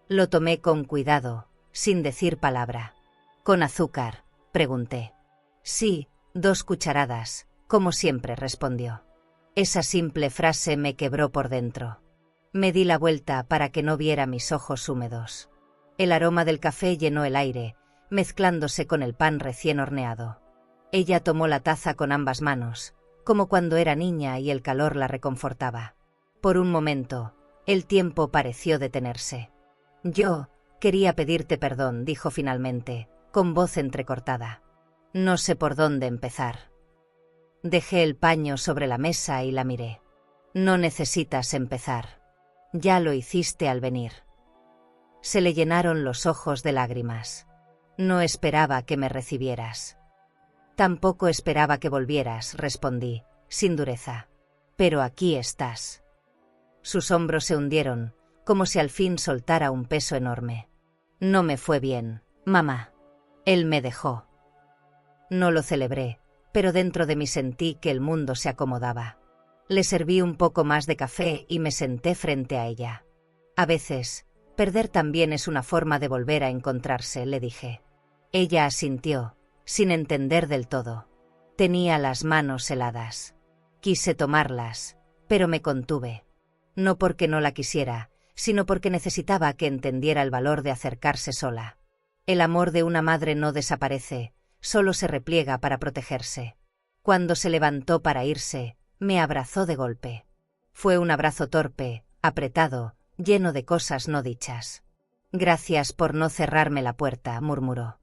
Speaker 1: Lo tomé con cuidado, sin decir palabra. ¿Con azúcar?, pregunté. Sí, 2 cucharadas, como siempre, respondió. Esa simple frase me quebró por dentro. Me di la vuelta para que no viera mis ojos húmedos. El aroma del café llenó el aire, mezclándose con el pan recién horneado. Ella tomó la taza con ambas manos, como cuando era niña y el calor la reconfortaba. Por un momento, el tiempo pareció detenerse. Yo quería pedirte perdón, dijo finalmente, con voz entrecortada. No sé por dónde empezar. Dejé el paño sobre la mesa y la miré. No necesitas empezar. Ya lo hiciste al venir. Se le llenaron los ojos de lágrimas. No esperaba que me recibieras. Tampoco esperaba que volvieras, respondí, sin dureza. Pero aquí estás. Sus hombros se hundieron, como si al fin soltara un peso enorme. No me fue bien, mamá. Él me dejó. No lo celebré, pero dentro de mí sentí que el mundo se acomodaba. Le serví un poco más de café y me senté frente a ella. A veces, perder también es una forma de volver a encontrarse, le dije. Ella asintió, sin entender del todo. Tenía las manos heladas. Quise tomarlas, pero me contuve. No porque no la quisiera, sino porque necesitaba que entendiera el valor de acercarse sola. El amor de una madre no desaparece, solo se repliega para protegerse. Cuando se levantó para irse, me abrazó de golpe. Fue un abrazo torpe, apretado, lleno de cosas no dichas. Gracias por no cerrarme la puerta, murmuró.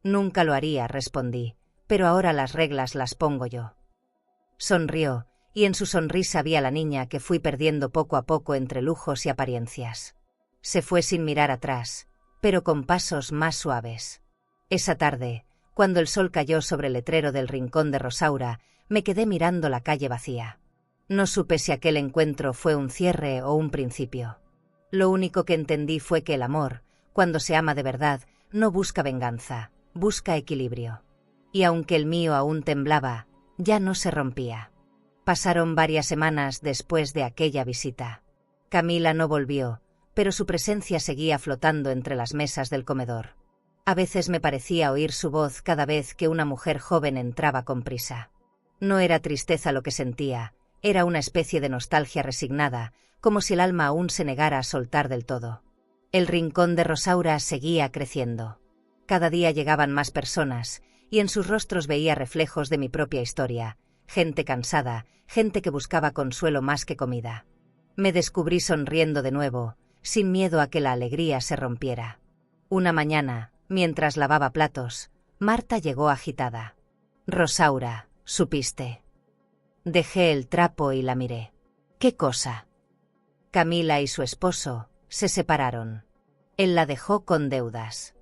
Speaker 1: Nunca lo haría, respondí, pero ahora las reglas las pongo yo. Sonrió, y en su sonrisa vi a la niña que fui perdiendo poco a poco entre lujos y apariencias. Se fue sin mirar atrás, pero con pasos más suaves. Esa tarde, cuando el sol cayó sobre el letrero del rincón de Rosaura, me quedé mirando la calle vacía. No supe si aquel encuentro fue un cierre o un principio. Lo único que entendí fue que el amor, cuando se ama de verdad, no busca venganza, busca equilibrio. Y aunque el mío aún temblaba, ya no se rompía. Pasaron varias semanas después de aquella visita. Camila no volvió, pero su presencia seguía flotando entre las mesas del comedor. A veces me parecía oír su voz cada vez que una mujer joven entraba con prisa. No era tristeza lo que sentía, era una especie de nostalgia resignada, como si el alma aún se negara a soltar del todo. El rincón de Rosaura seguía creciendo. Cada día llegaban más personas, y en sus rostros veía reflejos de mi propia historia, gente cansada, gente que buscaba consuelo más que comida. Me descubrí sonriendo de nuevo, sin miedo a que la alegría se rompiera. Una mañana, mientras lavaba platos, Marta llegó agitada. Rosaura, supiste. Dejé el trapo y la miré. ¿Qué cosa? Camila y su esposo se separaron. Él la dejó con deudas.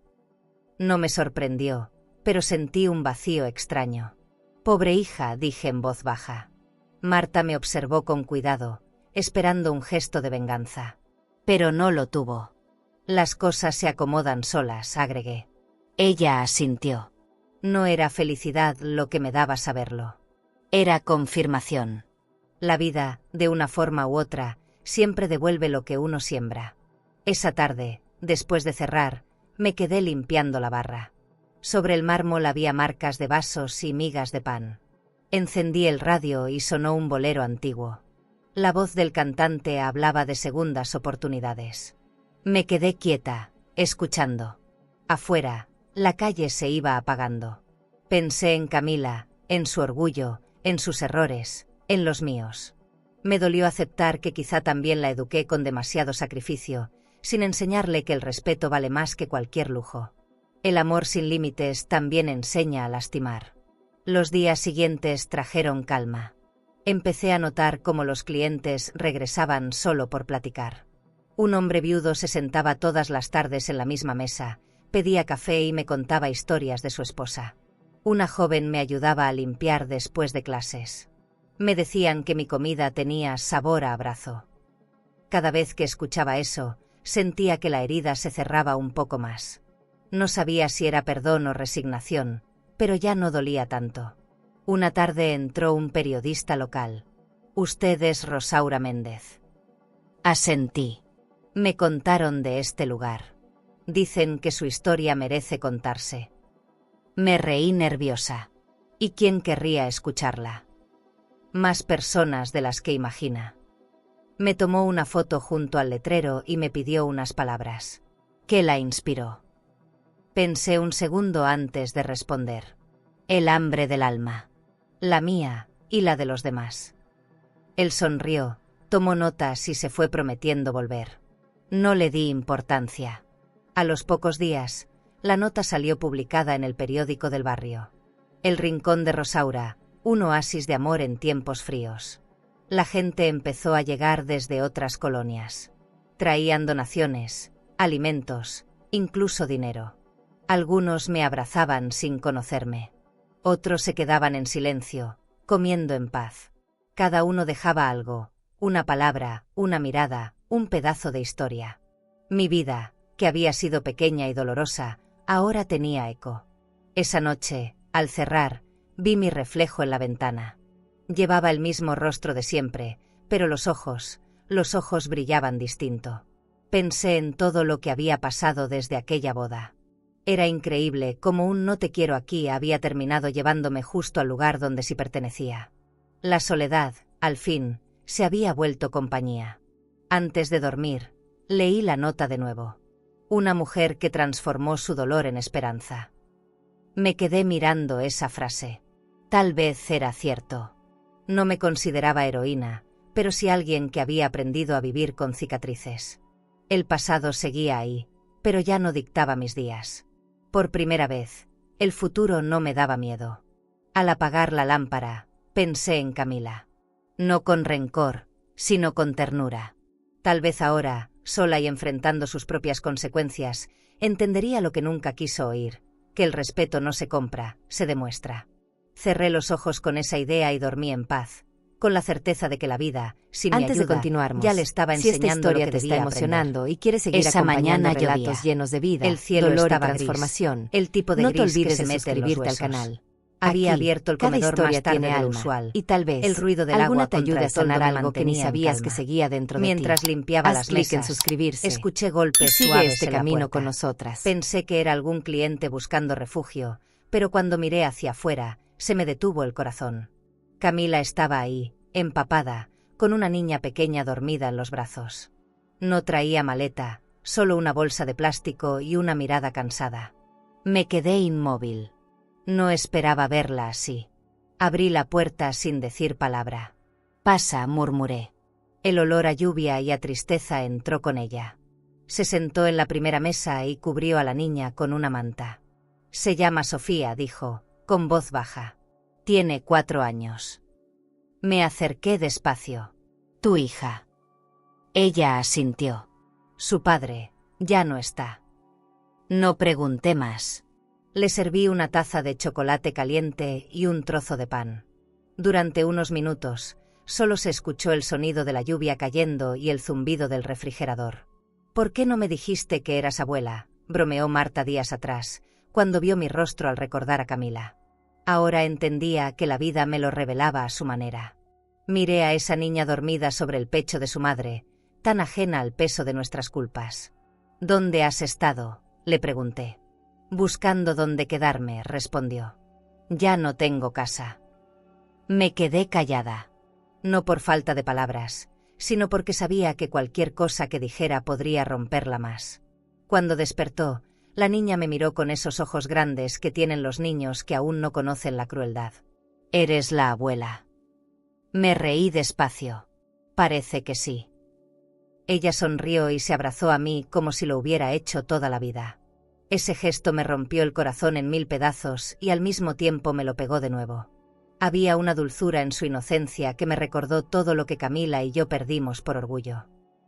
Speaker 1: No me sorprendió, pero sentí un vacío extraño. Pobre hija, dije en voz baja. Marta me observó con cuidado, esperando un gesto de venganza. Pero no lo tuvo. Las cosas se acomodan solas, agregué. Ella asintió. No era felicidad lo que me daba saberlo. Era confirmación. La vida, de una forma u otra, siempre devuelve lo que uno siembra. Esa tarde, después de cerrar, me quedé limpiando la barra. Sobre el mármol había marcas de vasos y migas de pan. Encendí el radio y sonó un bolero antiguo. La voz del cantante hablaba de segundas oportunidades. Me quedé quieta, escuchando. Afuera, la calle se iba apagando. Pensé en Camila, en su orgullo, en sus errores, en los míos. Me dolió aceptar que quizá también la eduqué con demasiado sacrificio, sin enseñarle que el respeto vale más que cualquier lujo. El amor sin límites también enseña a lastimar. Los días siguientes trajeron calma. Empecé a notar cómo los clientes regresaban solo por platicar. Un hombre viudo se sentaba todas las tardes en la misma mesa, Pedía café y me contaba historias de su esposa. Una joven me ayudaba a limpiar después de clases. Me decían que mi comida tenía sabor a abrazo. Cada vez que escuchaba eso, sentía que la herida se cerraba un poco más. No sabía si era perdón o resignación, pero ya no dolía tanto. Una tarde entró un periodista local. «Usted es Rosaura Méndez». Asentí. Me contaron de este lugar. Dicen que su historia merece contarse. Me reí nerviosa. ¿Y quién querría escucharla? Más personas de las que imagina. Me tomó una foto junto al letrero y me pidió unas palabras. ¿Qué la inspiró? Pensé un segundo antes de responder. El hambre del alma. La mía y la de los demás. Él sonrió, tomó notas y se fue prometiendo volver. No le di importancia. A los pocos días, la nota salió publicada en el periódico del barrio. El rincón de Rosaura, un oasis de amor en tiempos fríos. La gente empezó a llegar desde otras colonias. Traían donaciones, alimentos, incluso dinero. Algunos me abrazaban sin conocerme. Otros se quedaban en silencio, comiendo en paz. Cada uno dejaba algo, una palabra, una mirada, un pedazo de historia. Mi vida, que había sido pequeña y dolorosa, ahora tenía eco. Esa noche, al cerrar, vi mi reflejo en la ventana. Llevaba el mismo rostro de siempre, pero los ojos brillaban distinto. Pensé en todo lo que había pasado desde aquella boda. Era increíble cómo un no te quiero aquí había terminado llevándome justo al lugar donde sí pertenecía. La soledad, al fin, se había vuelto compañía. Antes de dormir, leí la nota de nuevo. Una mujer que transformó su dolor en esperanza. Me quedé mirando esa frase. Tal vez era cierto. No me consideraba heroína, pero sí alguien que había aprendido a vivir con cicatrices. El pasado seguía ahí, pero ya no dictaba mis días. Por primera vez, el futuro no me daba miedo. Al apagar la lámpara, pensé en Camila. No con rencor, sino con ternura. Tal vez ahora, sola y enfrentando sus propias consecuencias, entendería lo que nunca quiso oír, que el respeto no se compra, se demuestra. Cerré los ojos con esa idea y dormí en paz, con la certeza de que la vida, sin mi ayuda,
Speaker 2: Antes de continuarmos,
Speaker 1: ya le estaba
Speaker 2: si esta
Speaker 1: enseñando
Speaker 2: historia
Speaker 1: lo que
Speaker 2: te está
Speaker 1: debía
Speaker 2: emocionando
Speaker 1: aprender.
Speaker 2: y quieres seguir
Speaker 1: Esa
Speaker 2: acompañando
Speaker 1: mañana
Speaker 2: relatos
Speaker 1: llovía.
Speaker 2: llenos de vida,
Speaker 1: El cielo
Speaker 2: dolor y
Speaker 1: estaba gris,
Speaker 2: transformación,
Speaker 1: el tipo de
Speaker 2: no te
Speaker 1: gris que
Speaker 2: olvides
Speaker 1: se
Speaker 2: de
Speaker 1: mete en los
Speaker 2: suscribirte al
Speaker 1: huesos.
Speaker 2: canal.
Speaker 1: Había
Speaker 2: Aquí,
Speaker 1: abierto el
Speaker 2: cada
Speaker 1: comedor
Speaker 2: historia
Speaker 1: más tarde
Speaker 2: tiene
Speaker 1: de lo
Speaker 2: alma,
Speaker 1: usual.
Speaker 2: y tal vez
Speaker 1: El ruido del
Speaker 2: alguna
Speaker 1: agua
Speaker 2: te
Speaker 1: contra
Speaker 2: ayude
Speaker 1: el
Speaker 2: a sanar
Speaker 1: toldo me
Speaker 2: algo que ni
Speaker 1: mantenía en
Speaker 2: sabías que
Speaker 1: calma.
Speaker 2: seguía dentro de ti.
Speaker 1: Mientras limpiaba
Speaker 2: Haz
Speaker 1: las
Speaker 2: clic en
Speaker 1: mesas,
Speaker 2: suscribirse
Speaker 1: escuché
Speaker 2: y
Speaker 1: golpes
Speaker 2: sigue
Speaker 1: suaves
Speaker 2: este
Speaker 1: en la
Speaker 2: camino con
Speaker 1: puerta.
Speaker 2: nosotras.
Speaker 1: Pensé que era algún cliente buscando refugio, pero cuando miré hacia afuera, se me detuvo el corazón. Camila estaba ahí, empapada, con una niña pequeña dormida en los brazos. No traía maleta, solo una bolsa de plástico y una mirada cansada. Me quedé inmóvil. No esperaba verla así. Abrí la puerta sin decir palabra. «Pasa», murmuré. El olor a lluvia y a tristeza entró con ella. Se sentó en la primera mesa y cubrió a la niña con una manta. «Se llama Sofía», dijo, con voz baja. «Tiene 4 años». Me acerqué despacio. «Tu hija». Ella asintió. «Su padre ya no está». No pregunté más. Le serví una taza de chocolate caliente y un trozo de pan. Durante unos minutos, solo se escuchó el sonido de la lluvia cayendo y el zumbido del refrigerador. «¿Por qué no me dijiste que eras abuela?», bromeó Marta días atrás, cuando vio mi rostro al recordar a Camila. Ahora entendía que la vida me lo revelaba a su manera. Miré a esa niña dormida sobre el pecho de su madre, tan ajena al peso de nuestras culpas. «¿Dónde has estado?», le pregunté. «Buscando dónde quedarme», respondió. «Ya no tengo casa». Me quedé callada. No por falta de palabras, sino porque sabía que cualquier cosa que dijera podría romperla más. Cuando despertó, la niña me miró con esos ojos grandes que tienen los niños que aún no conocen la crueldad. «¿Eres la abuela?». Me reí despacio. «Parece que sí». Ella sonrió y se abrazó a mí como si lo hubiera hecho toda la vida. Ese gesto me rompió el corazón en 1000 pedazos y al mismo tiempo me lo pegó de nuevo. Había una dulzura en su inocencia que me recordó todo lo que Camila y yo perdimos por orgullo.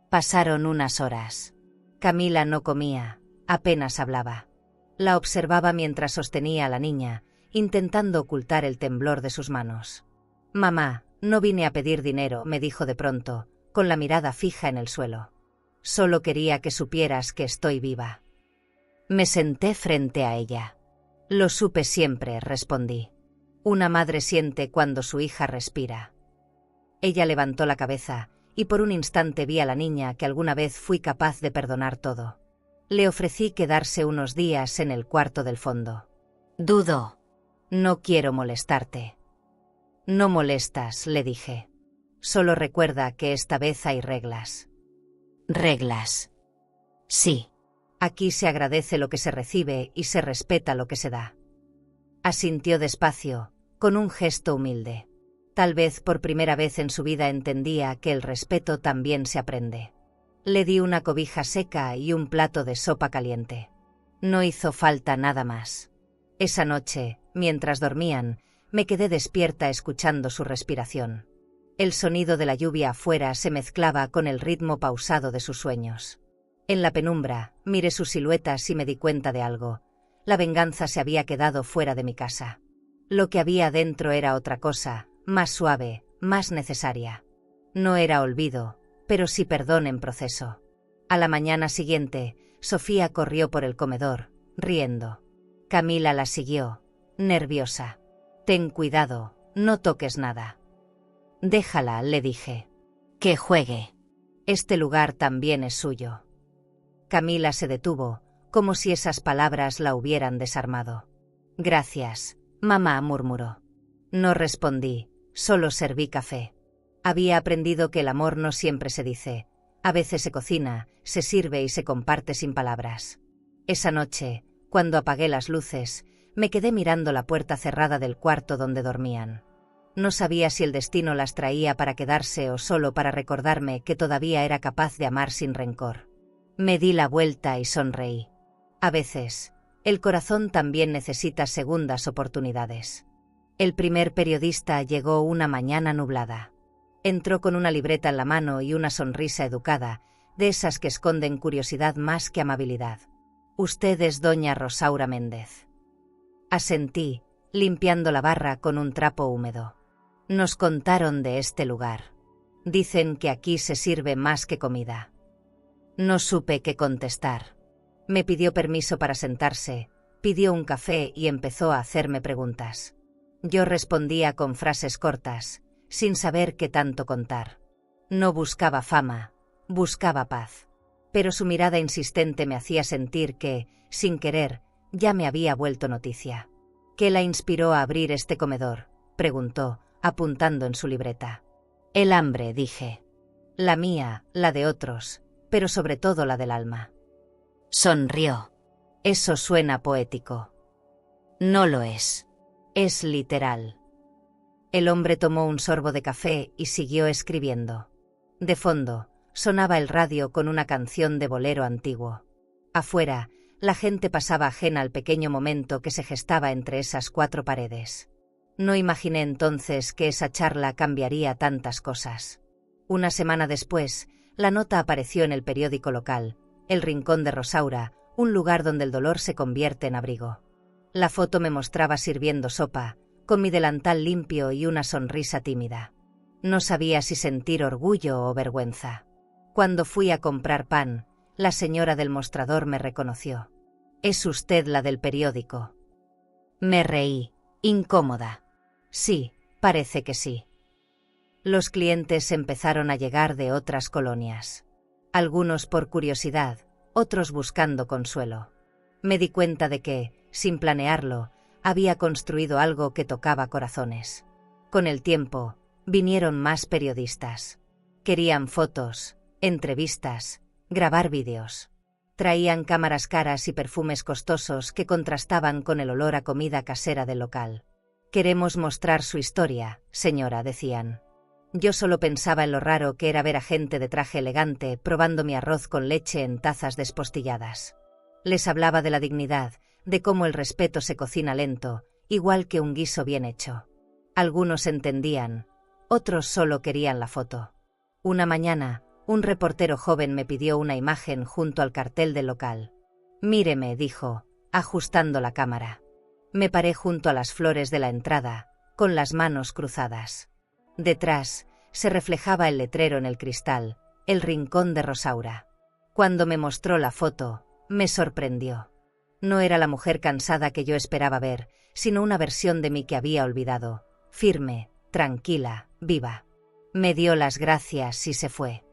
Speaker 1: Pasaron unas horas. Camila no comía, apenas hablaba. La observaba mientras sostenía a la niña, intentando ocultar el temblor de sus manos. «Mamá, no vine a pedir dinero», me dijo de pronto, con la mirada fija en el suelo. «Solo quería que supieras que estoy viva». Me senté frente a ella. «Lo supe siempre», respondí. «Una madre siente cuando su hija respira». Ella levantó la cabeza, y por un instante vi a la niña que alguna vez fui capaz de perdonar todo. Le ofrecí quedarse unos días en el cuarto del fondo. Dudó. «No quiero molestarte». «No molestas», le dije. «Solo recuerda que esta vez hay reglas». «¿Reglas?» «Sí. Aquí se agradece lo que se recibe y se respeta lo que se da». Asintió despacio, con un gesto humilde. Tal vez por primera vez en su vida entendía que el respeto también se aprende. Le di una cobija seca y un plato de sopa caliente. No hizo falta nada más. Esa noche, mientras dormían, me quedé despierta escuchando su respiración. El sonido de la lluvia afuera se mezclaba con el ritmo pausado de sus sueños. En la penumbra, miré sus siluetas y me di cuenta de algo. La venganza se había quedado fuera de mi casa. Lo que había dentro era otra cosa, más suave, más necesaria. No era olvido, pero sí perdón en proceso. A la mañana siguiente, Sofía corrió por el comedor, riendo. Camila la siguió, nerviosa. «Ten cuidado, no toques nada». «Déjala», le dije. «Que juegue. Este lugar también es suyo». Camila se detuvo, como si esas palabras la hubieran desarmado. «Gracias, mamá», murmuró. No respondí, solo serví café. Había aprendido que el amor no siempre se dice. A veces se cocina, se sirve y se comparte sin palabras. Esa noche, cuando apagué las luces, me quedé mirando la puerta cerrada del cuarto donde dormían. No sabía si el destino las traía para quedarse o solo para recordarme que todavía era capaz de amar sin rencor. Me di la vuelta y sonreí. A veces, el corazón también necesita segundas oportunidades. El primer periodista llegó una mañana nublada. Entró con una libreta en la mano y una sonrisa educada, de esas que esconden curiosidad más que amabilidad. «Usted es doña Rosaura Méndez». Asentí, limpiando la barra con un trapo húmedo. «Nos contaron de este lugar. Dicen que aquí se sirve más que comida». No supe qué contestar. Me pidió permiso para sentarse, pidió un café y empezó a hacerme preguntas. Yo respondía con frases cortas, sin saber qué tanto contar. No buscaba fama, buscaba paz. Pero su mirada insistente me hacía sentir que, sin querer, ya me había vuelto noticia. «¿Qué la inspiró a abrir este comedor?», preguntó, apuntando en su libreta. «El hambre», dije. «La mía, la de otros, pero sobre todo la del alma». Sonrió. «Eso suena poético». «No lo es. Es literal». El hombre tomó un sorbo de café y siguió escribiendo. De fondo, sonaba el radio con una canción de bolero antiguo. Afuera, la gente pasaba ajena al pequeño momento que se gestaba entre esas cuatro paredes. No imaginé entonces que esa charla cambiaría tantas cosas. Una semana después, la nota apareció en el periódico local, El Rincón de Rosaura, un lugar donde el dolor se convierte en abrigo. La foto me mostraba sirviendo sopa, con mi delantal limpio y una sonrisa tímida. No sabía si sentir orgullo o vergüenza. Cuando fui a comprar pan, la señora del mostrador me reconoció. «¿Es usted la del periódico?». Me reí, incómoda. «Sí, parece que sí». Los clientes empezaron a llegar de otras colonias. Algunos por curiosidad, otros buscando consuelo. Me di cuenta de que, sin planearlo, había construido algo que tocaba corazones. Con el tiempo, vinieron más periodistas. Querían fotos, entrevistas, grabar vídeos. Traían cámaras caras y perfumes costosos que contrastaban con el olor a comida casera del local. «Queremos mostrar su historia, señora», decían. Yo solo pensaba en lo raro que era ver a gente de traje elegante probando mi arroz con leche en tazas despostilladas. Les hablaba de la dignidad, de cómo el respeto se cocina lento, igual que un guiso bien hecho. Algunos entendían, otros solo querían la foto. Una mañana, un reportero joven me pidió una imagen junto al cartel del local. «Míreme», dijo, ajustando la cámara. Me paré junto a las flores de la entrada, con las manos cruzadas. Detrás, se reflejaba el letrero en el cristal, el rincón de Rosaura. Cuando me mostró la foto, me sorprendió. No era la mujer cansada que yo esperaba ver, sino una versión de mí que había olvidado, firme, tranquila, viva. Me dio las gracias y se fue.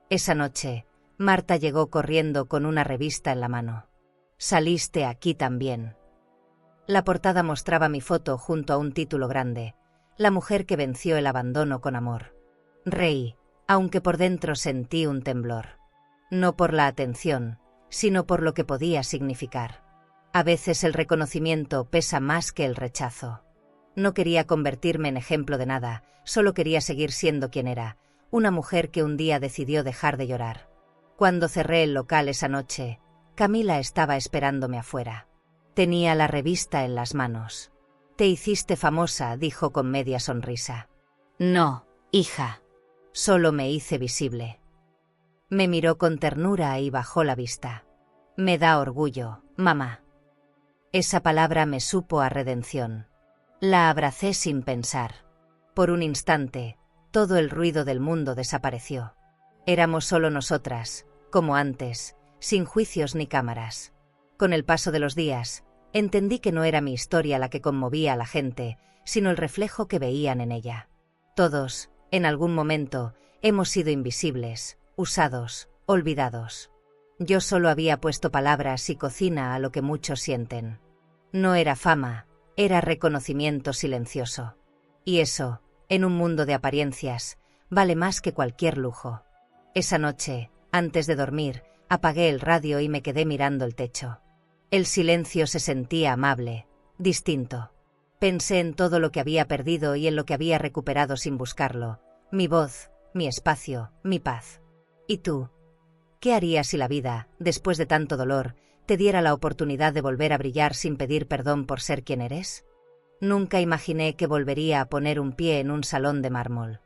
Speaker 1: Esa noche, Marta llegó corriendo con una revista en la mano. «Saliste aquí también». La portada mostraba mi foto junto a un título grande, La mujer que venció el abandono con amor. Reí, aunque por dentro sentí un temblor. No por la atención, sino por lo que podía significar. A veces el reconocimiento pesa más que el rechazo. No quería convertirme en ejemplo de nada, solo quería seguir siendo quien era, una mujer que un día decidió dejar de llorar. Cuando cerré el local esa noche, Camila estaba esperándome afuera. Tenía la revista en las manos. «Te hiciste famosa», dijo con media sonrisa. «No, hija. Solo me hice visible». Me miró con ternura y bajó la vista. «Me da orgullo, mamá». Esa palabra me supo a redención. La abracé sin pensar. Por un instante, todo el ruido del mundo desapareció. Éramos solo nosotras, como antes, sin juicios ni cámaras. Con el paso de los días, entendí que no era mi historia la que conmovía a la gente, sino el reflejo que veían en ella. Todos, en algún momento, hemos sido invisibles, usados, olvidados. Yo solo había puesto palabras y cocina a lo que muchos sienten. No era fama, era reconocimiento silencioso. Y eso, en un mundo de apariencias, vale más que cualquier lujo. Esa noche, antes de dormir, apagué el radio y me quedé mirando el techo. El silencio se sentía amable, distinto. Pensé en todo lo que había perdido y en lo que había recuperado sin buscarlo. Mi voz, mi espacio, mi paz. ¿Y tú? ¿Qué harías si la vida, después de tanto dolor, te diera la oportunidad de volver a brillar sin pedir perdón por ser quien eres? Nunca imaginé que volvería a poner un pie en un salón de mármol.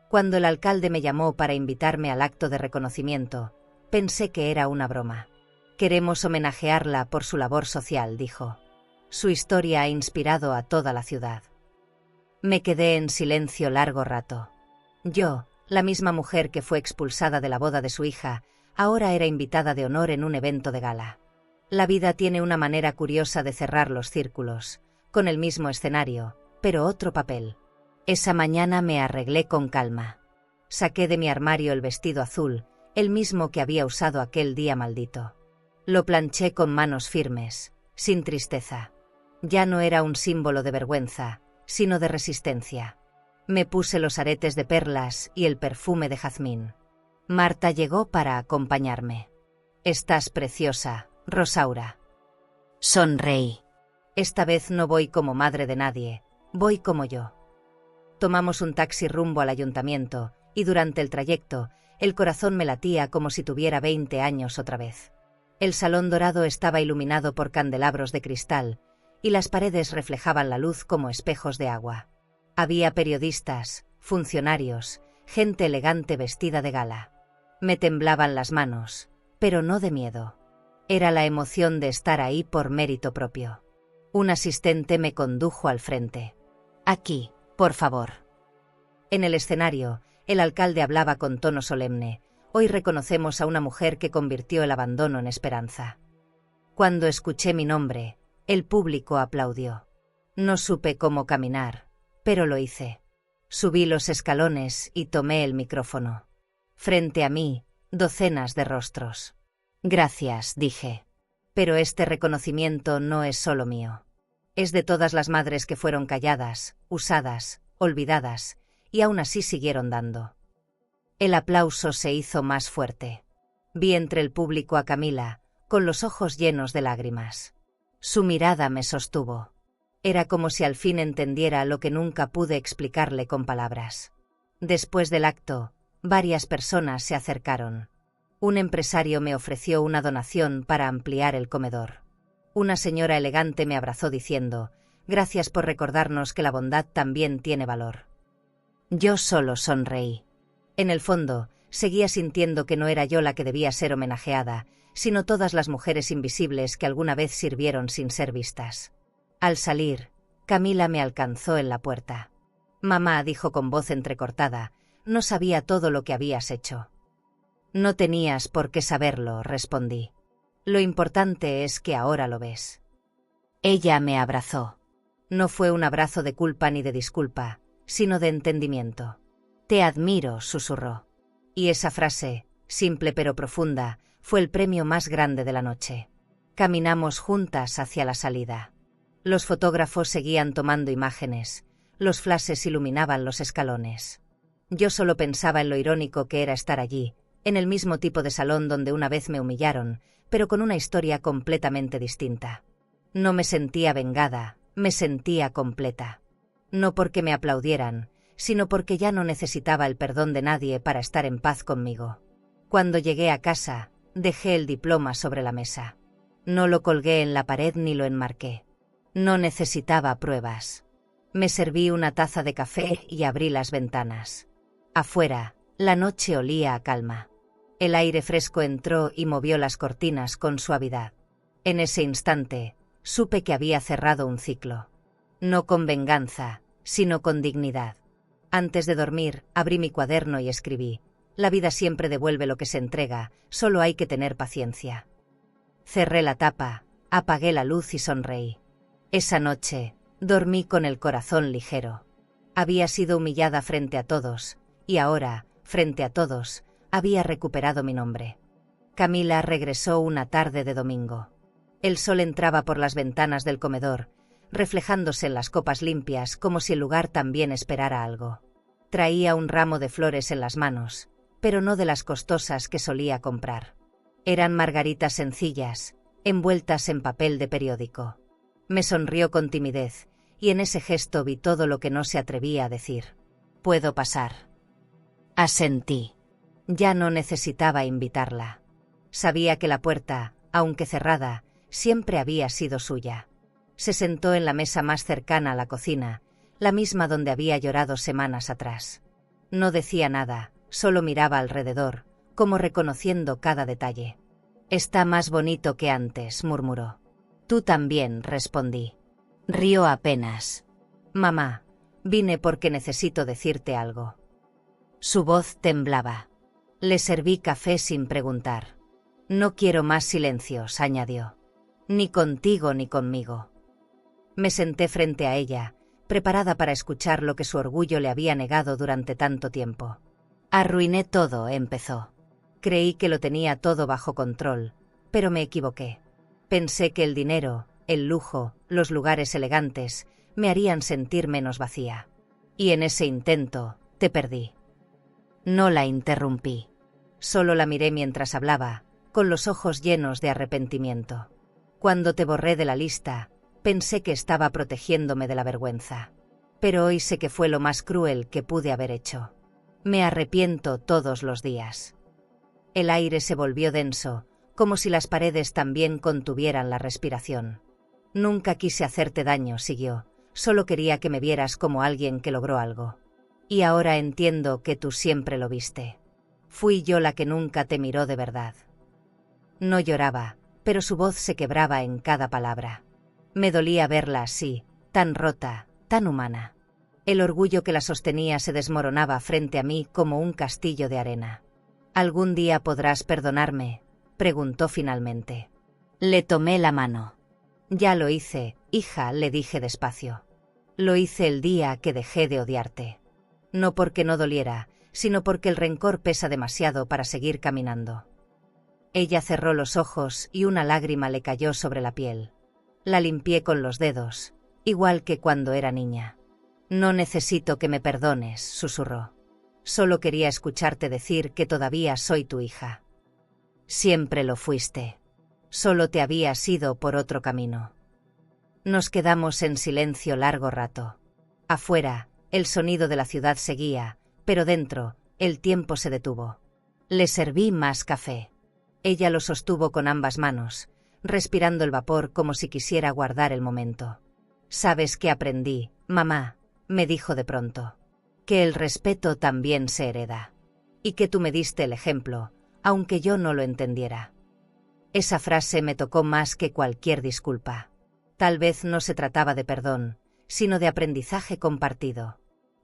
Speaker 1: Cuando el alcalde me llamó para invitarme al acto de reconocimiento, pensé que era una broma. «Queremos homenajearla por su labor social», dijo. «Su historia ha inspirado a toda la ciudad». Me quedé en silencio largo rato. Yo, la misma mujer que fue expulsada de la boda de su hija, ahora era invitada de honor en un evento de gala. La vida tiene una manera curiosa de cerrar los círculos, con el mismo escenario, pero otro papel. Esa mañana me arreglé con calma. Saqué de mi armario el vestido azul, el mismo que había usado aquel día maldito. Lo planché con manos firmes, sin tristeza. Ya no era un símbolo de vergüenza, sino de resistencia. Me puse los aretes de perlas y el perfume de jazmín. Marta llegó para acompañarme. «Estás preciosa, Rosaura». Sonreí. Esta vez no voy como madre de nadie, voy como yo. Tomamos un taxi rumbo al ayuntamiento, y durante el trayecto, el corazón me latía como si tuviera 20 años otra vez. El salón dorado estaba iluminado por candelabros de cristal, y las paredes reflejaban la luz como espejos de agua. Había periodistas, funcionarios, gente elegante vestida de gala. Me temblaban las manos, pero no de miedo. Era la emoción de estar ahí por mérito propio. Un asistente me condujo al frente. «Aquí, por favor». En el escenario, el alcalde hablaba con tono solemne. «Hoy reconocemos a una mujer que convirtió el abandono en esperanza». Cuando escuché mi nombre, el público aplaudió. No supe cómo caminar, pero lo hice. Subí los escalones y tomé el micrófono. Frente a mí, docenas de rostros. «Gracias», dije. «Pero este reconocimiento no es solo mío. Es de todas las madres que fueron calladas, usadas, olvidadas, y aún así siguieron dando». El aplauso se hizo más fuerte. Vi entre el público a Camila, con los ojos llenos de lágrimas. Su mirada me sostuvo. Era como si al fin entendiera lo que nunca pude explicarle con palabras. Después del acto, varias personas se acercaron. Un empresario me ofreció una donación para ampliar el comedor. Una señora elegante me abrazó diciendo: «Gracias por recordarnos que la bondad también tiene valor». Yo solo sonreí. En el fondo, Seguía sintiendo que no era yo la que debía ser homenajeada, sino todas las mujeres invisibles que alguna vez sirvieron sin ser vistas. Al salir, Camila me alcanzó en la puerta. «Mamá», dijo con voz entrecortada, «no sabía todo lo que habías hecho». «No tenías por qué saberlo», respondí. «Lo importante es que ahora lo ves». Ella me abrazó. No fue un abrazo de culpa ni de disculpa, sino de entendimiento. «Te admiro», susurró. Y esa frase, simple pero profunda, fue el premio más grande de la noche. Caminamos juntas hacia la salida. Los fotógrafos seguían tomando imágenes, los flashes iluminaban los escalones. Yo solo pensaba en lo irónico que era estar allí, en el mismo tipo de salón donde una vez me humillaron, pero con una historia completamente distinta. No me sentía vengada, me sentía completa. No porque me aplaudieran, sino porque ya no necesitaba el perdón de nadie para estar en paz conmigo. Cuando llegué a casa, dejé el diploma sobre la mesa. No lo colgué en la pared ni lo enmarqué. No necesitaba pruebas. Me serví una taza de café y abrí las ventanas. Afuera, la noche olía a calma. El aire fresco entró y movió las cortinas con suavidad. En ese instante, supe que había cerrado un ciclo. No con venganza, sino con dignidad. Antes de dormir, abrí mi cuaderno y escribí: «La vida siempre devuelve lo que se entrega, solo hay que tener paciencia». Cerré la tapa, apagué la luz y sonreí. Esa noche, dormí con el corazón ligero. Había sido humillada frente a todos, y ahora, frente a todos, había recuperado mi nombre. Camila regresó una tarde de domingo. El sol entraba por las ventanas del comedor, reflejándose en las copas limpias como si el lugar también esperara algo. Traía un ramo de flores en las manos, pero no de las costosas que solía comprar. Eran margaritas sencillas, envueltas en papel de periódico. Me sonrió con timidez, y en ese gesto vi todo lo que no se atrevía a decir. «¿Puedo pasar?». Asentí. Ya no necesitaba invitarla. Sabía que la puerta, aunque cerrada, siempre había sido suya. Se sentó en la mesa más cercana a la cocina, la misma donde había llorado semanas atrás. No decía nada, solo miraba alrededor, como reconociendo cada detalle. «Está más bonito que antes», murmuró. «Tú también», respondí. Rió apenas. «Mamá, vine porque necesito decirte algo». Su voz temblaba. Le serví café sin preguntar. «No quiero más silencios», añadió. «Ni contigo ni conmigo». Me senté frente a ella, preparada para escuchar lo que su orgullo le había negado durante tanto tiempo. «Arruiné todo», empezó. «Creí que lo tenía todo bajo control, pero me equivoqué. Pensé que el dinero, el lujo, los lugares elegantes, me harían sentir menos vacía. Y en ese intento, te perdí». No la interrumpí. Solo la miré mientras hablaba, con los ojos llenos de arrepentimiento. Cuando te borré de la lista, pensé que estaba protegiéndome de la vergüenza. Pero hoy sé que fue lo más cruel que pude haber hecho. Me arrepiento todos los días. El aire se volvió denso, como si las paredes también contuvieran la respiración. «Nunca quise hacerte daño», siguió. «Solo quería que me vieras como alguien que logró algo. Y ahora entiendo que tú siempre lo viste. Fui yo la que nunca te miró de verdad». No lloraba, pero su voz se quebraba en cada palabra. Me dolía verla así, tan rota, tan humana. El orgullo que la sostenía se desmoronaba frente a mí como un castillo de arena. «¿Algún día podrás perdonarme?», preguntó finalmente. Le tomé la mano. «Ya lo hice, hija», le dije despacio. «Lo hice el día que dejé de odiarte. No porque no doliera, sino porque el rencor pesa demasiado para seguir caminando». Ella cerró los ojos y una lágrima le cayó sobre la piel. La limpié con los dedos, igual que cuando era niña. «No necesito que me perdones», susurró. «Solo quería escucharte decir que todavía soy tu hija. Siempre lo fuiste. Solo te habías ido por otro camino». Nos quedamos en silencio largo rato. Afuera, el sonido de la ciudad seguía, pero dentro, el tiempo se detuvo. Le serví más café. Ella lo sostuvo con ambas manos, respirando el vapor como si quisiera guardar el momento. «¿Sabes qué aprendí, mamá?», me dijo de pronto. «Que el respeto también se hereda. Y que tú me diste el ejemplo, aunque yo no lo entendiera. Esa frase me tocó más que cualquier disculpa. Tal vez no se trataba de perdón, sino de aprendizaje compartido.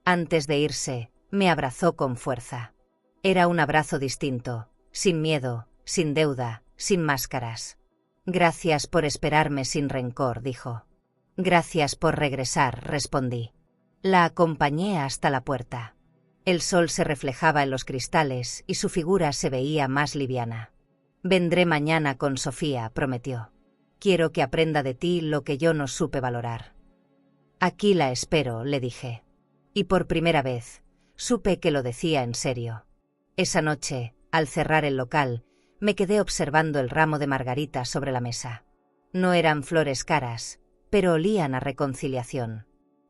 Speaker 1: Antes de irse, me abrazó con fuerza. Era un abrazo distinto, sin miedo, sin deuda, sin máscaras. Gracias por esperarme sin rencor, dijo. Gracias por regresar, respondí. La acompañé hasta la puerta. El sol se reflejaba en los cristales y su figura se veía más liviana. Vendré mañana con Sofía, prometió. Quiero que aprenda de ti lo que yo no supe valorar. Aquí la espero, le dije. Y por primera vez, supe que lo decía en serio. Esa noche, al cerrar el local, me quedé observando el ramo de margaritas sobre la mesa. No eran flores caras, pero olían a reconciliación.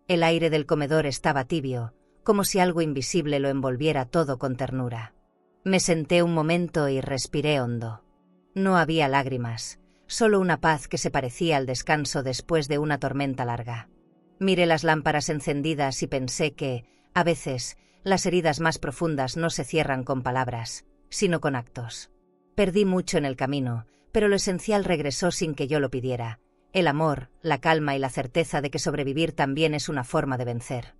Speaker 1: El aire del comedor estaba tibio, como si algo invisible lo envolviera todo con ternura. Me senté un momento y respiré hondo. No había lágrimas, solo una paz que se parecía al descanso después de una tormenta larga. Miré las lámparas encendidas y pensé que, a veces, las heridas más profundas no se cierran con palabras, sino con actos. Perdí mucho en el camino, pero lo esencial regresó sin que yo lo pidiera: el amor, la calma y la certeza de que sobrevivir también es una forma de vencer.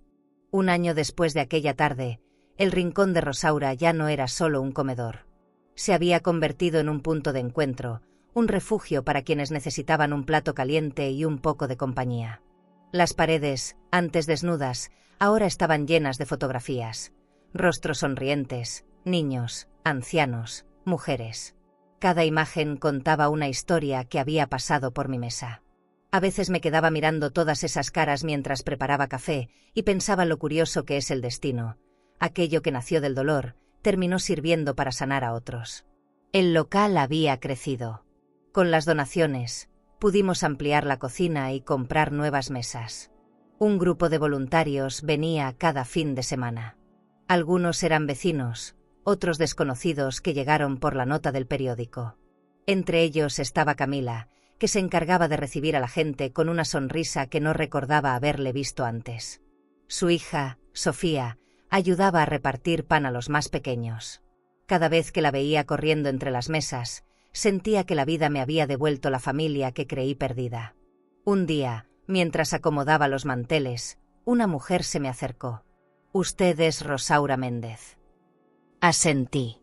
Speaker 1: Un año después de aquella tarde, el rincón de Rosaura ya no era solo un comedor. Se había convertido en un punto de encuentro, un refugio para quienes necesitaban un plato caliente y un poco de compañía. Las paredes, antes desnudas, ahora estaban llenas de fotografías. Rostros sonrientes, niños, ancianos, mujeres. Cada imagen contaba una historia que había pasado por mi mesa. A veces me quedaba mirando todas esas caras mientras preparaba café y pensaba lo curioso que es el destino. Aquello que nació del dolor terminó sirviendo para sanar a otros. El local había crecido. Con las donaciones, pudimos ampliar la cocina y comprar nuevas mesas. Un grupo de voluntarios venía cada fin de semana. Algunos eran vecinos, otros desconocidos que llegaron por la nota del periódico. Entre ellos estaba Camila, que se encargaba de recibir a la gente con una sonrisa que no recordaba haberle visto antes. Su hija, Sofía, ayudaba a repartir pan a los más pequeños. Cada vez que la veía corriendo entre las mesas, sentía que la vida me había devuelto la familia que creí perdida. Un día, mientras acomodaba los manteles, una mujer se me acercó. «Usted es Rosaura Méndez». Asentí.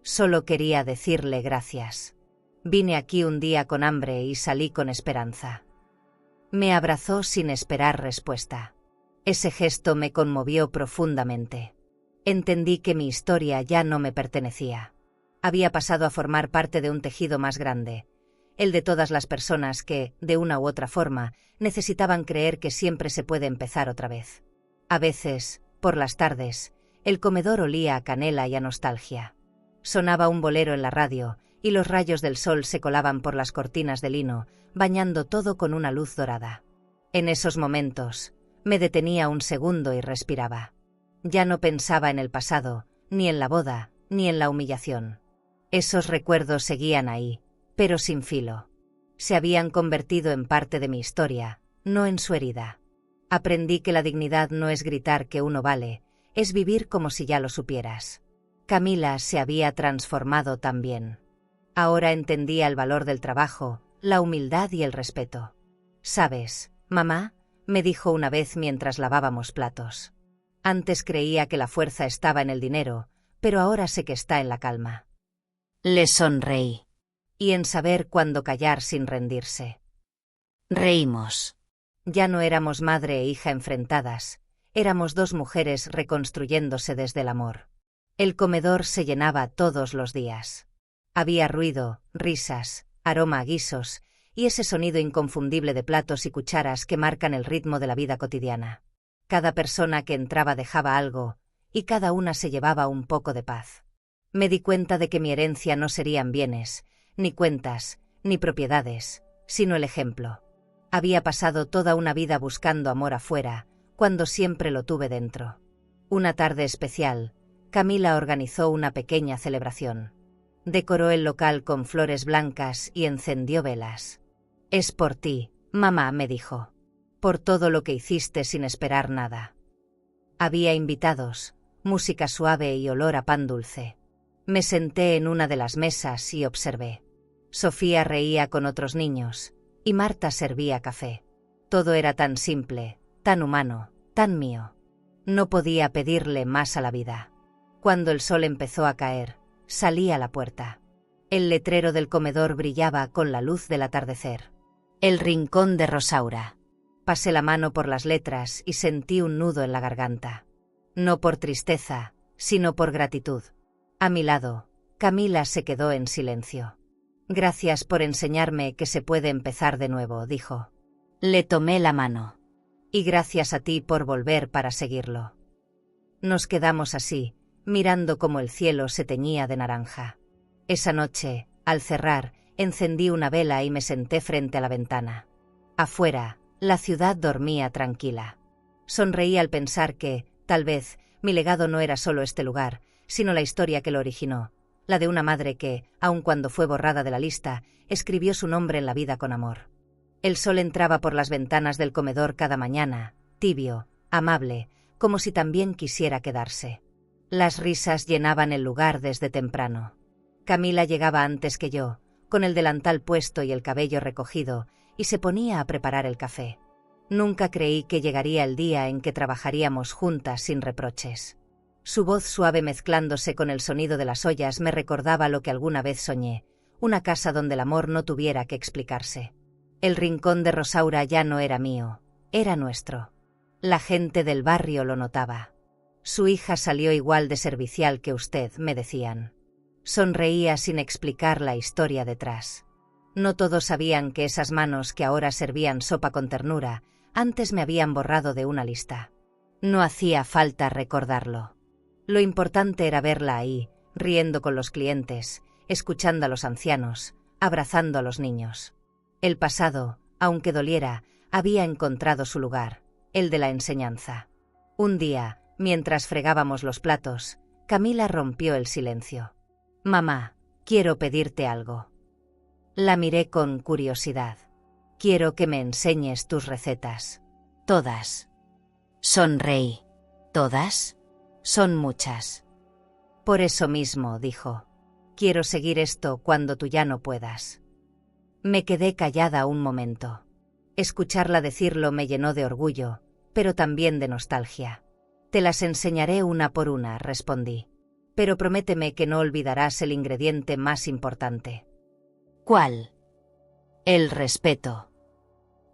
Speaker 1: Solo quería decirle gracias. Vine aquí un día con hambre y salí con esperanza. Me abrazó sin esperar respuesta. Ese gesto me conmovió profundamente. Entendí que mi historia ya no me pertenecía. Había pasado a formar parte de un tejido más grande, el de todas las personas que, de una u otra forma, necesitaban creer que siempre se puede empezar otra vez. A veces, por las tardes, el comedor olía a canela y a nostalgia. Sonaba un bolero en la radio, y los rayos del sol se colaban por las cortinas de lino, bañando todo con una luz dorada. En esos momentos, me detenía un segundo y respiraba. Ya no pensaba en el pasado, ni en la boda, ni en la humillación. Esos recuerdos seguían ahí, pero sin filo. Se habían convertido en parte de mi historia, no en su herida. Aprendí que la dignidad no es gritar que uno vale, es vivir como si ya lo supieras. Camila se había transformado también. Ahora entendía el valor del trabajo, la humildad y el respeto. «¿Sabes, mamá?», me dijo una vez mientras lavábamos platos. Antes creía que la fuerza estaba en el dinero, pero ahora sé que está en la calma. Le sonreí. Y en saber cuándo callar sin rendirse. Reímos. Ya no éramos madre e hija enfrentadas, éramos dos mujeres reconstruyéndose desde el amor. El comedor se llenaba todos los días. Había ruido, risas, aroma a guisos y ese sonido inconfundible de platos y cucharas que marcan el ritmo de la vida cotidiana. Cada persona que entraba dejaba algo, y cada una se llevaba un poco de paz. Me di cuenta de que mi herencia no serían bienes, ni cuentas, ni propiedades, sino el ejemplo. Había pasado toda una vida buscando amor afuera, cuando siempre lo tuve dentro. Una tarde especial, Camila organizó una pequeña celebración. Decoró el local con flores blancas y encendió velas. «Es por ti, mamá», me dijo. «Por todo lo que hiciste sin esperar nada». Había invitados, música suave y olor a pan dulce. Me senté en una de las mesas y observé. Sofía reía con otros niños, y Marta servía café. Todo era tan simple, tan humano, tan mío. No podía pedirle más a la vida. Cuando el sol empezó a caer, salí a la puerta. El letrero del comedor brillaba con la luz del atardecer. El rincón de Rosaura. Pasé la mano por las letras y sentí un nudo en la garganta. No por tristeza, sino por gratitud. A mi lado, Camila se quedó en silencio. Gracias por enseñarme que se puede empezar de nuevo, dijo. Le tomé la mano. Y gracias a ti por volver para seguirlo. Nos quedamos así, mirando cómo el cielo se teñía de naranja. Esa noche, al cerrar, encendí una vela y me senté frente a la ventana. Afuera, la ciudad dormía tranquila. Sonreí al pensar que, tal vez, mi legado no era solo este lugar, sino la historia que lo originó, la de una madre que, aun cuando fue borrada de la lista, escribió su nombre en la vida con amor. El sol entraba por las ventanas del comedor cada mañana, tibio, amable, como si también quisiera quedarse. Las risas llenaban el lugar desde temprano. Camila llegaba antes que yo, con el delantal puesto y el cabello recogido, y se ponía a preparar el café. Nunca creí que llegaría el día en que trabajaríamos juntas sin reproches. Su voz suave mezclándose con el sonido de las ollas me recordaba lo que alguna vez soñé, una casa donde el amor no tuviera que explicarse. El rincón de Rosaura ya no era mío, era nuestro. La gente del barrio lo notaba. Su hija salió igual de servicial que usted, me decían. Sonreía sin explicar la historia detrás. No todos sabían que esas manos que ahora servían sopa con ternura, antes me habían borrado de una lista. No hacía falta recordarlo. Lo importante era verla ahí, riendo con los clientes, escuchando a los ancianos, abrazando a los niños. El pasado, aunque doliera, había encontrado su lugar, el de la enseñanza. Un día, mientras fregábamos los platos, Camila rompió el silencio. «Mamá, quiero pedirte algo». La miré con curiosidad. «Quiero que me enseñes tus recetas. Todas». Sonreí. «¿Todas?» «Son muchas». «Por eso mismo», dijo. «Quiero seguir esto cuando tú ya no puedas». Me quedé callada un momento. Escucharla decirlo me llenó de orgullo, pero también de nostalgia. «Te las enseñaré una por una», respondí. «Pero prométeme que no olvidarás el ingrediente más importante». «¿Cuál?» «El respeto».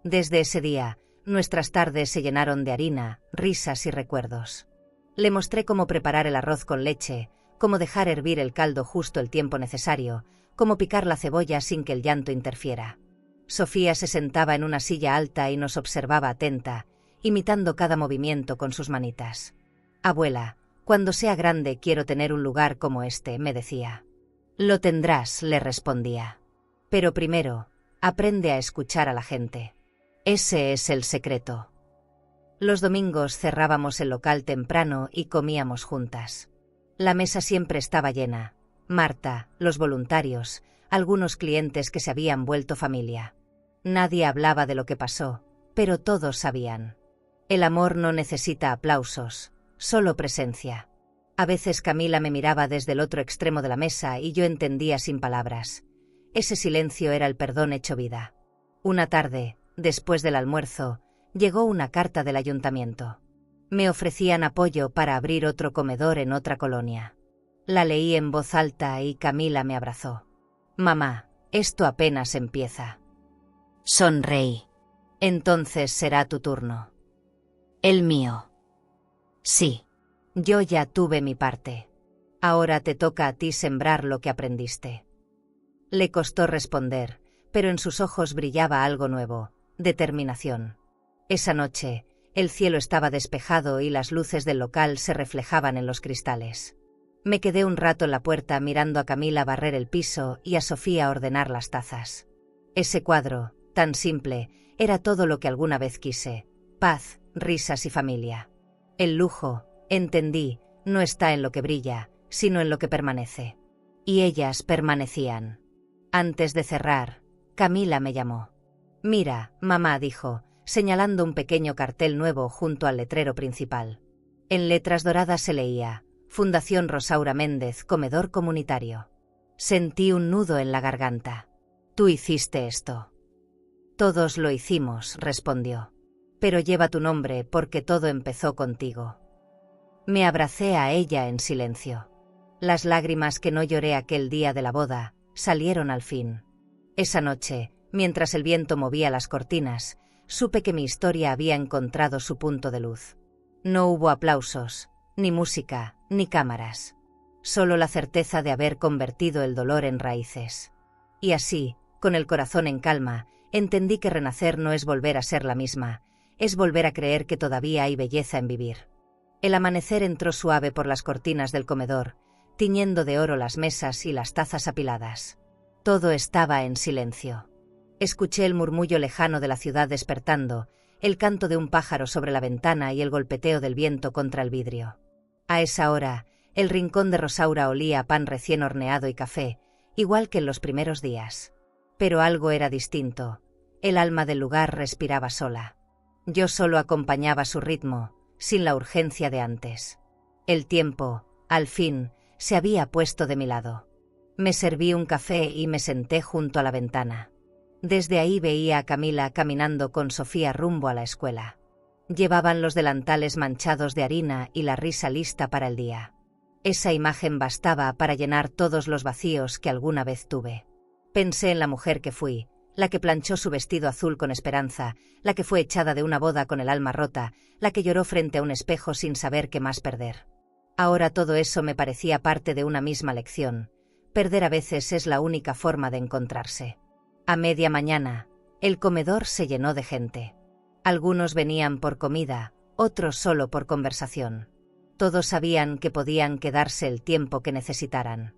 Speaker 1: Desde ese día, nuestras tardes se llenaron de harina, risas y recuerdos. Le mostré cómo preparar el arroz con leche, cómo dejar hervir el caldo justo el tiempo necesario, cómo picar la cebolla sin que el llanto interfiera. Sofía se sentaba en una silla alta y nos observaba atenta, imitando cada movimiento con sus manitas. «Abuela, cuando sea grande quiero tener un lugar como este», me decía. «Lo tendrás», le respondía. «Pero primero, aprende a escuchar a la gente. Ese es el secreto». Los domingos cerrábamos el local temprano y comíamos juntas. La mesa siempre estaba llena. Marta, los voluntarios, algunos clientes que se habían vuelto familia. Nadie hablaba de lo que pasó, pero todos sabían. El amor no necesita aplausos, solo presencia. A veces Camila me miraba desde el otro extremo de la mesa y yo entendía sin palabras. Ese silencio era el perdón hecho vida. Una tarde, después del almuerzo, llegó una carta del ayuntamiento. Me ofrecían apoyo para abrir otro comedor en otra colonia. La leí en voz alta y Camila me abrazó. «Mamá, esto apenas empieza». Sonreí. «Entonces será tu turno». «El mío». «Sí. Yo ya tuve mi parte. Ahora te toca a ti sembrar lo que aprendiste». Le costó responder, pero en sus ojos brillaba algo nuevo, determinación. Esa noche, el cielo estaba despejado y las luces del local se reflejaban en los cristales. Me quedé un rato en la puerta mirando a Camila barrer el piso y a Sofía ordenar las tazas. Ese cuadro, tan simple, era todo lo que alguna vez quise: paz, risas y familia. El lujo, entendí, no está en lo que brilla, sino en lo que permanece. Y ellas permanecían. Antes de cerrar, Camila me llamó. «Mira, mamá», dijo, señalando un pequeño cartel nuevo junto al letrero principal. En letras doradas se leía: Fundación Rosaura Méndez, comedor comunitario. Sentí un nudo en la garganta. Tú hiciste esto. Todos lo hicimos, respondió. Pero lleva tu nombre porque todo empezó contigo. Me abracé a ella en silencio. Las lágrimas que no lloré aquel día de la boda salieron al fin. Esa noche, mientras el viento movía las cortinas, supe que mi historia había encontrado su punto de luz. No hubo aplausos, ni música, ni cámaras. Solo la certeza de haber convertido el dolor en raíces. Y así, con el corazón en calma, entendí que renacer no es volver a ser la misma, es volver a creer que todavía hay belleza en vivir. El amanecer entró suave por las cortinas del comedor, tiñendo de oro las mesas y las tazas apiladas. Todo estaba en silencio. Escuché el murmullo lejano de la ciudad despertando, el canto de un pájaro sobre la ventana y el golpeteo del viento contra el vidrio. A esa hora, el rincón de Rosaura olía a pan recién horneado y café, igual que en los primeros días. Pero algo era distinto. El alma del lugar respiraba sola. Yo solo acompañaba su ritmo, sin la urgencia de antes. El tiempo, al fin, se había puesto de mi lado. Me serví un café y me senté junto a la ventana. Desde ahí veía a Camila caminando con Sofía rumbo a la escuela. Llevaban los delantales manchados de harina y la risa lista para el día. Esa imagen bastaba para llenar todos los vacíos que alguna vez tuve. Pensé en la mujer que fui, la que planchó su vestido azul con esperanza, la que fue echada de una boda con el alma rota, la que lloró frente a un espejo sin saber qué más perder. Ahora todo eso me parecía parte de una misma lección. Perder a veces es la única forma de encontrarse. A media mañana, el comedor se llenó de gente. Algunos venían por comida, otros solo por conversación. Todos sabían que podían quedarse el tiempo que necesitaran.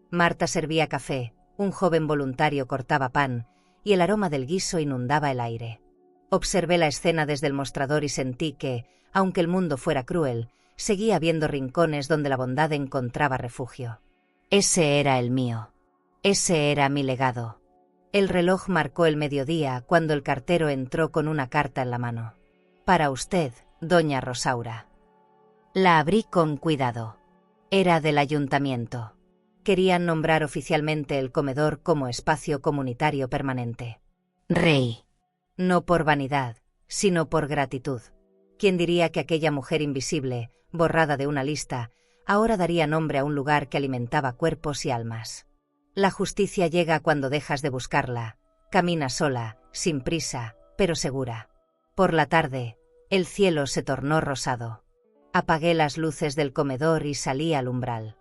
Speaker 1: Marta servía café, un joven voluntario cortaba pan, y el aroma del guiso inundaba el aire. Observé la escena desde el mostrador y sentí que, aunque el mundo fuera cruel, seguía habiendo rincones donde la bondad encontraba refugio. Ese era el mío. Ese era mi legado. El reloj marcó el mediodía cuando el cartero entró con una carta en la mano. Para usted, doña Rosaura. La abrí con cuidado. Era del ayuntamiento. Querían nombrar oficialmente el comedor como espacio comunitario permanente. Rey. No por vanidad, sino por gratitud. ¿Quién diría que aquella mujer invisible, borrada de una lista, ahora daría nombre a un lugar que alimentaba cuerpos y almas? La justicia llega cuando dejas de buscarla. Camina sola, sin prisa, pero segura. Por la tarde, el cielo se tornó rosado. Apagué las luces del comedor y salí al umbral.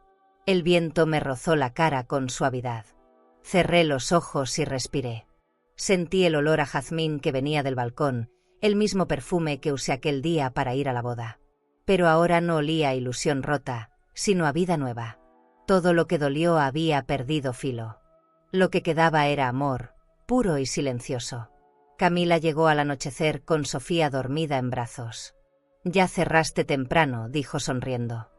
Speaker 1: El viento me rozó la cara con suavidad. Cerré los ojos y respiré. Sentí el olor a jazmín que venía del balcón, el mismo perfume que usé aquel día para ir a la boda. Pero ahora no olía a ilusión rota, sino a vida nueva. Todo lo que dolió había perdido filo. Lo que quedaba era amor, puro y silencioso. Camila llegó al anochecer con Sofía dormida en brazos. Ya cerraste temprano, dijo sonriendo.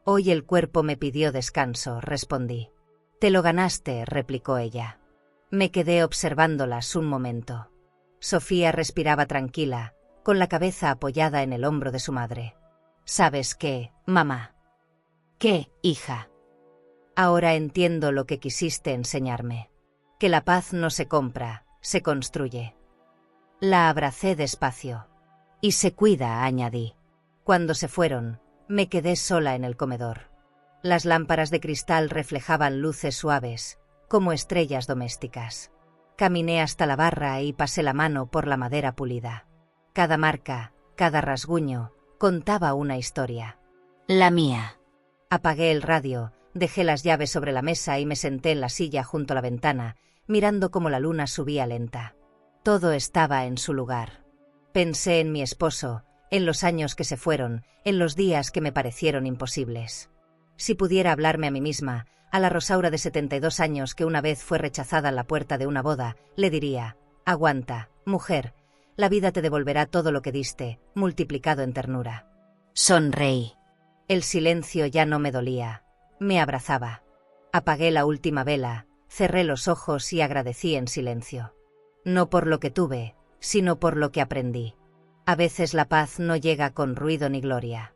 Speaker 1: Hoy el cuerpo me pidió descanso, respondí. Te lo ganaste, replicó ella. Me quedé observándolas un momento. Sofía respiraba tranquila, con la cabeza apoyada en el hombro de su madre. ¿Sabes qué, mamá? ¿Qué, hija? Ahora entiendo lo que quisiste enseñarme. Que la paz no se compra, se construye. La abracé despacio. Y se cuida, añadí. Cuando se fueron, me quedé sola en el comedor. Las lámparas de cristal reflejaban luces suaves, como estrellas domésticas. Caminé hasta la barra y pasé la mano por la madera pulida. Cada marca, cada rasguño, contaba una historia. La mía. Apagué el radio, dejé las llaves sobre la mesa y me senté en la silla junto a la ventana, mirando cómo la luna subía lenta. Todo estaba en su lugar. Pensé en mi esposo, en los años que se fueron, en los días que me parecieron imposibles. Si pudiera hablarme a mí misma, a la Rosaura de 72 años que una vez fue rechazada en la puerta de una boda, le diría: aguanta, mujer, la vida te devolverá todo lo que diste, multiplicado en ternura. Sonreí. El silencio ya no me dolía. Me abrazaba. Apagué la última vela, cerré los ojos y agradecí en silencio. No por lo que tuve, sino por lo que aprendí. A veces la paz no llega con ruido ni gloria.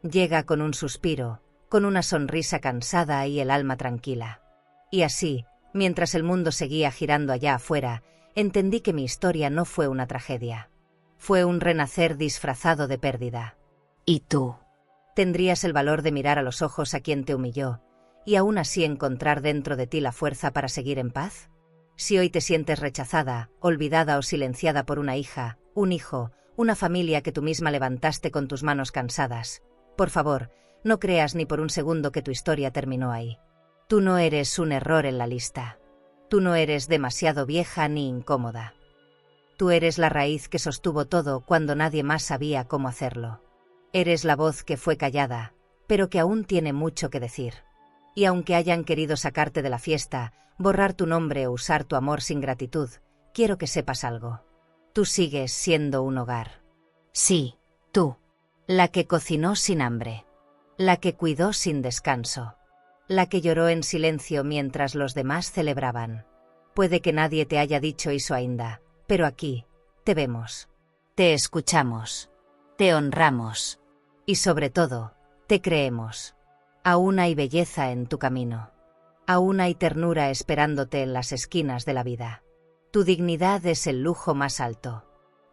Speaker 1: Llega con un suspiro, con una sonrisa cansada y el alma tranquila. Y así, mientras el mundo seguía girando allá afuera, entendí que mi historia no fue una tragedia. Fue un renacer disfrazado de pérdida.
Speaker 2: ¿Y tú?
Speaker 1: ¿Tendrías el valor de mirar a los ojos a quien te humilló, y aún así encontrar dentro de ti la fuerza para seguir en paz? Si hoy te sientes rechazada, olvidada o silenciada por una hija, un hijo, una familia que tú misma levantaste con tus manos cansadas, por favor, no creas ni por un segundo que tu historia terminó ahí. Tú no eres un error en la lista. Tú no eres demasiado vieja ni incómoda. Tú eres la raíz que sostuvo todo cuando nadie más sabía cómo hacerlo. Eres la voz que fue callada, pero que aún tiene mucho que decir. Y aunque hayan querido sacarte de la fiesta, borrar tu nombre o usar tu amor sin gratitud, quiero que sepas algo. Tú sigues siendo un hogar.
Speaker 2: Sí, tú.
Speaker 1: La que cocinó sin hambre. La que cuidó sin descanso. La que lloró en silencio mientras los demás celebraban. Puede que nadie te haya dicho eso ainda, pero aquí, te vemos.
Speaker 2: Te escuchamos. Te honramos.
Speaker 1: Y sobre todo, te creemos. Aún hay belleza en tu camino. Aún hay ternura esperándote en las esquinas de la vida. Tu dignidad es el lujo más alto.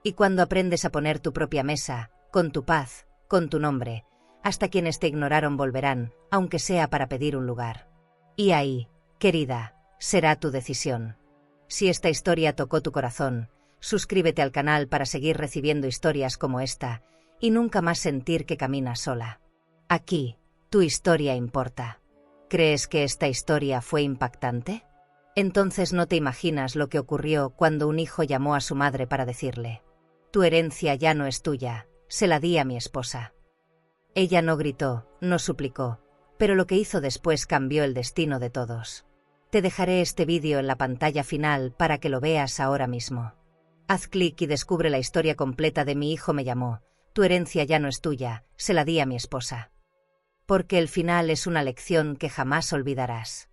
Speaker 1: Y cuando aprendes a poner tu propia mesa, con tu paz, con tu nombre, hasta quienes te ignoraron volverán, aunque sea para pedir un lugar. Y ahí, querida, será tu decisión. Si esta historia tocó tu corazón, suscríbete al canal para seguir recibiendo historias como esta, y nunca más sentir que caminas sola. Aquí, tu historia importa. ¿Crees que esta historia fue impactante? Entonces no te imaginas lo que ocurrió cuando un hijo llamó a su madre para decirle: tu herencia ya no es tuya, se la di a mi esposa. Ella no gritó, no suplicó, pero lo que hizo después cambió el destino de todos. Te dejaré este vídeo en la pantalla final para que lo veas ahora mismo. Haz clic y descubre la historia completa de Mi hijo me llamó, tu herencia ya no es tuya, se la di a mi esposa. Porque el final es una lección que jamás olvidarás.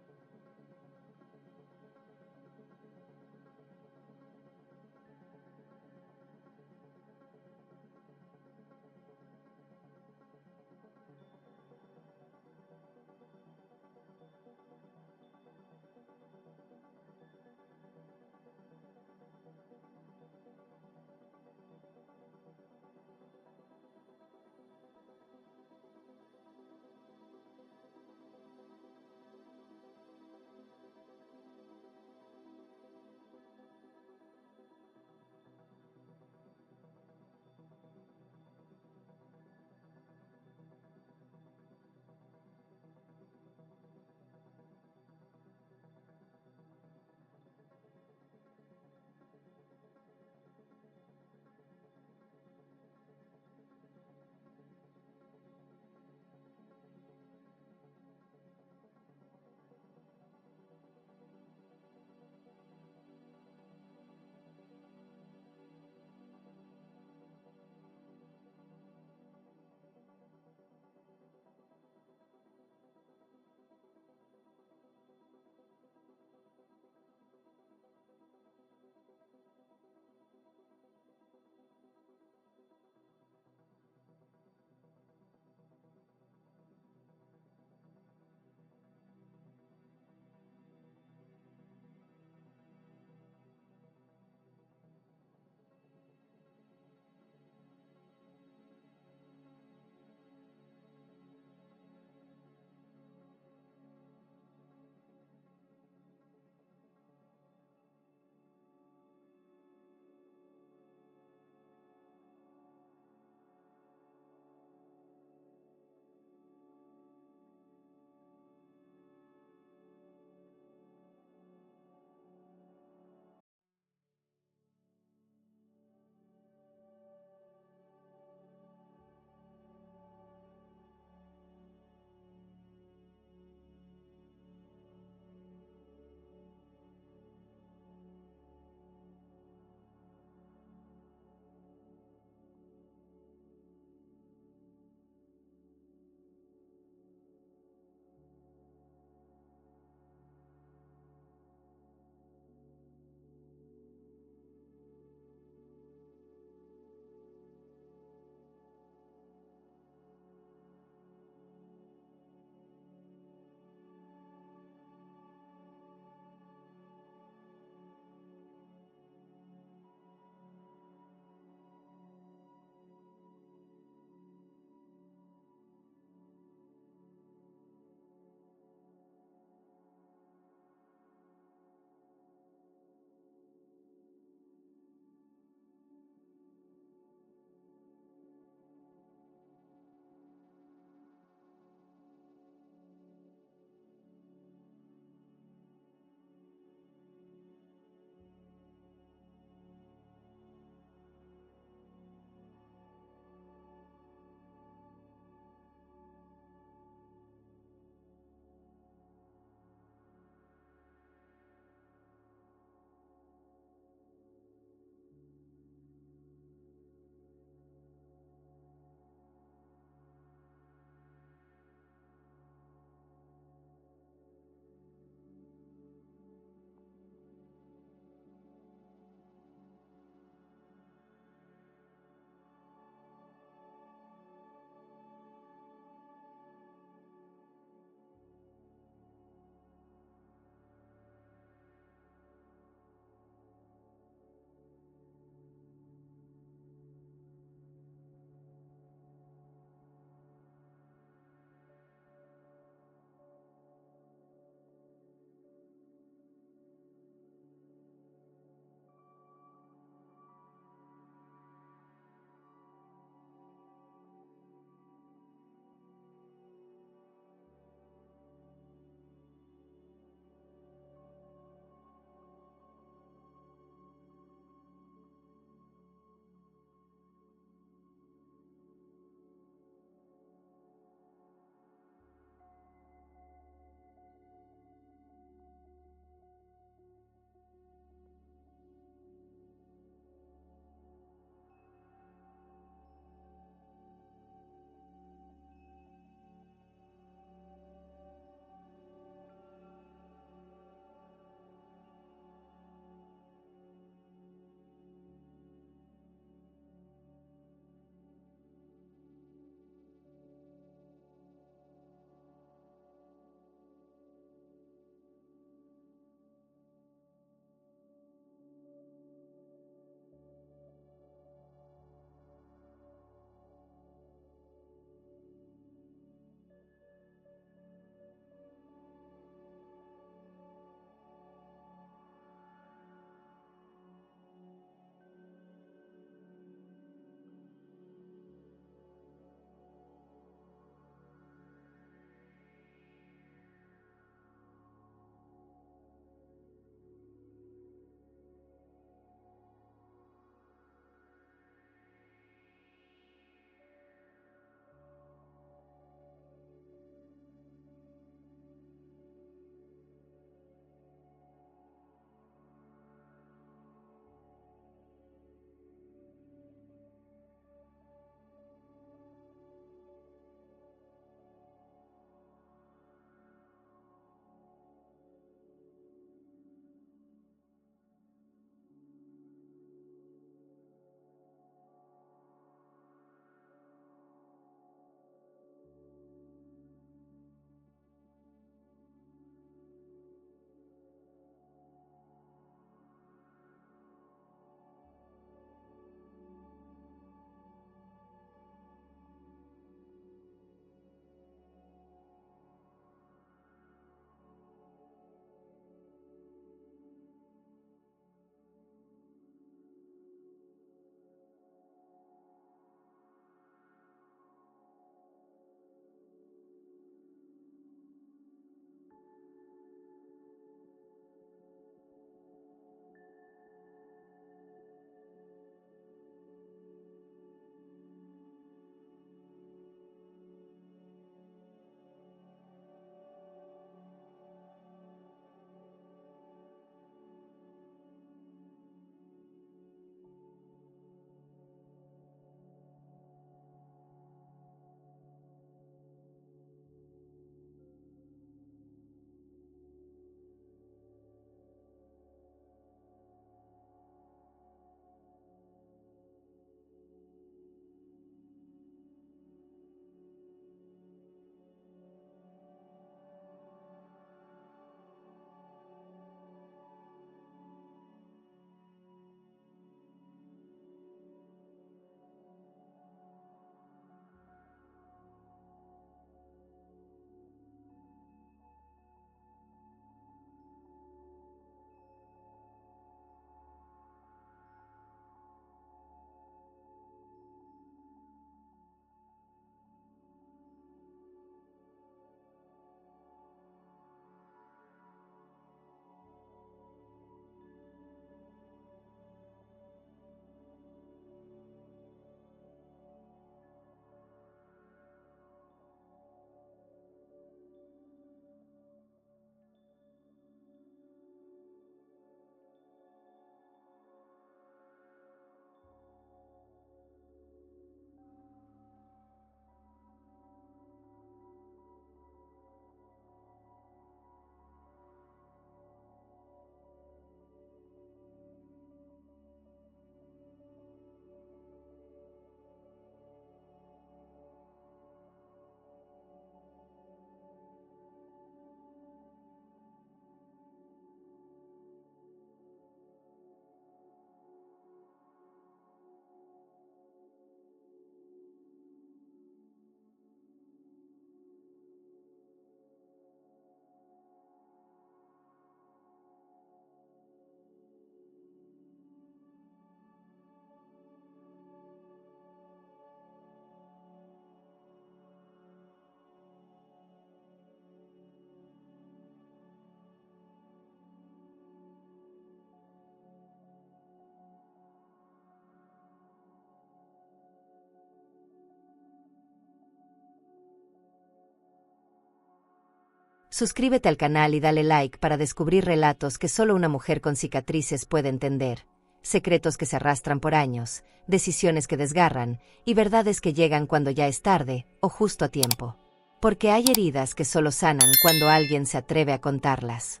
Speaker 1: Suscríbete al canal y dale like para descubrir relatos que solo una mujer con cicatrices puede entender, secretos que se arrastran por años, decisiones que desgarran y verdades que llegan cuando ya es tarde o justo a tiempo. Porque hay heridas que solo sanan cuando alguien se atreve a contarlas.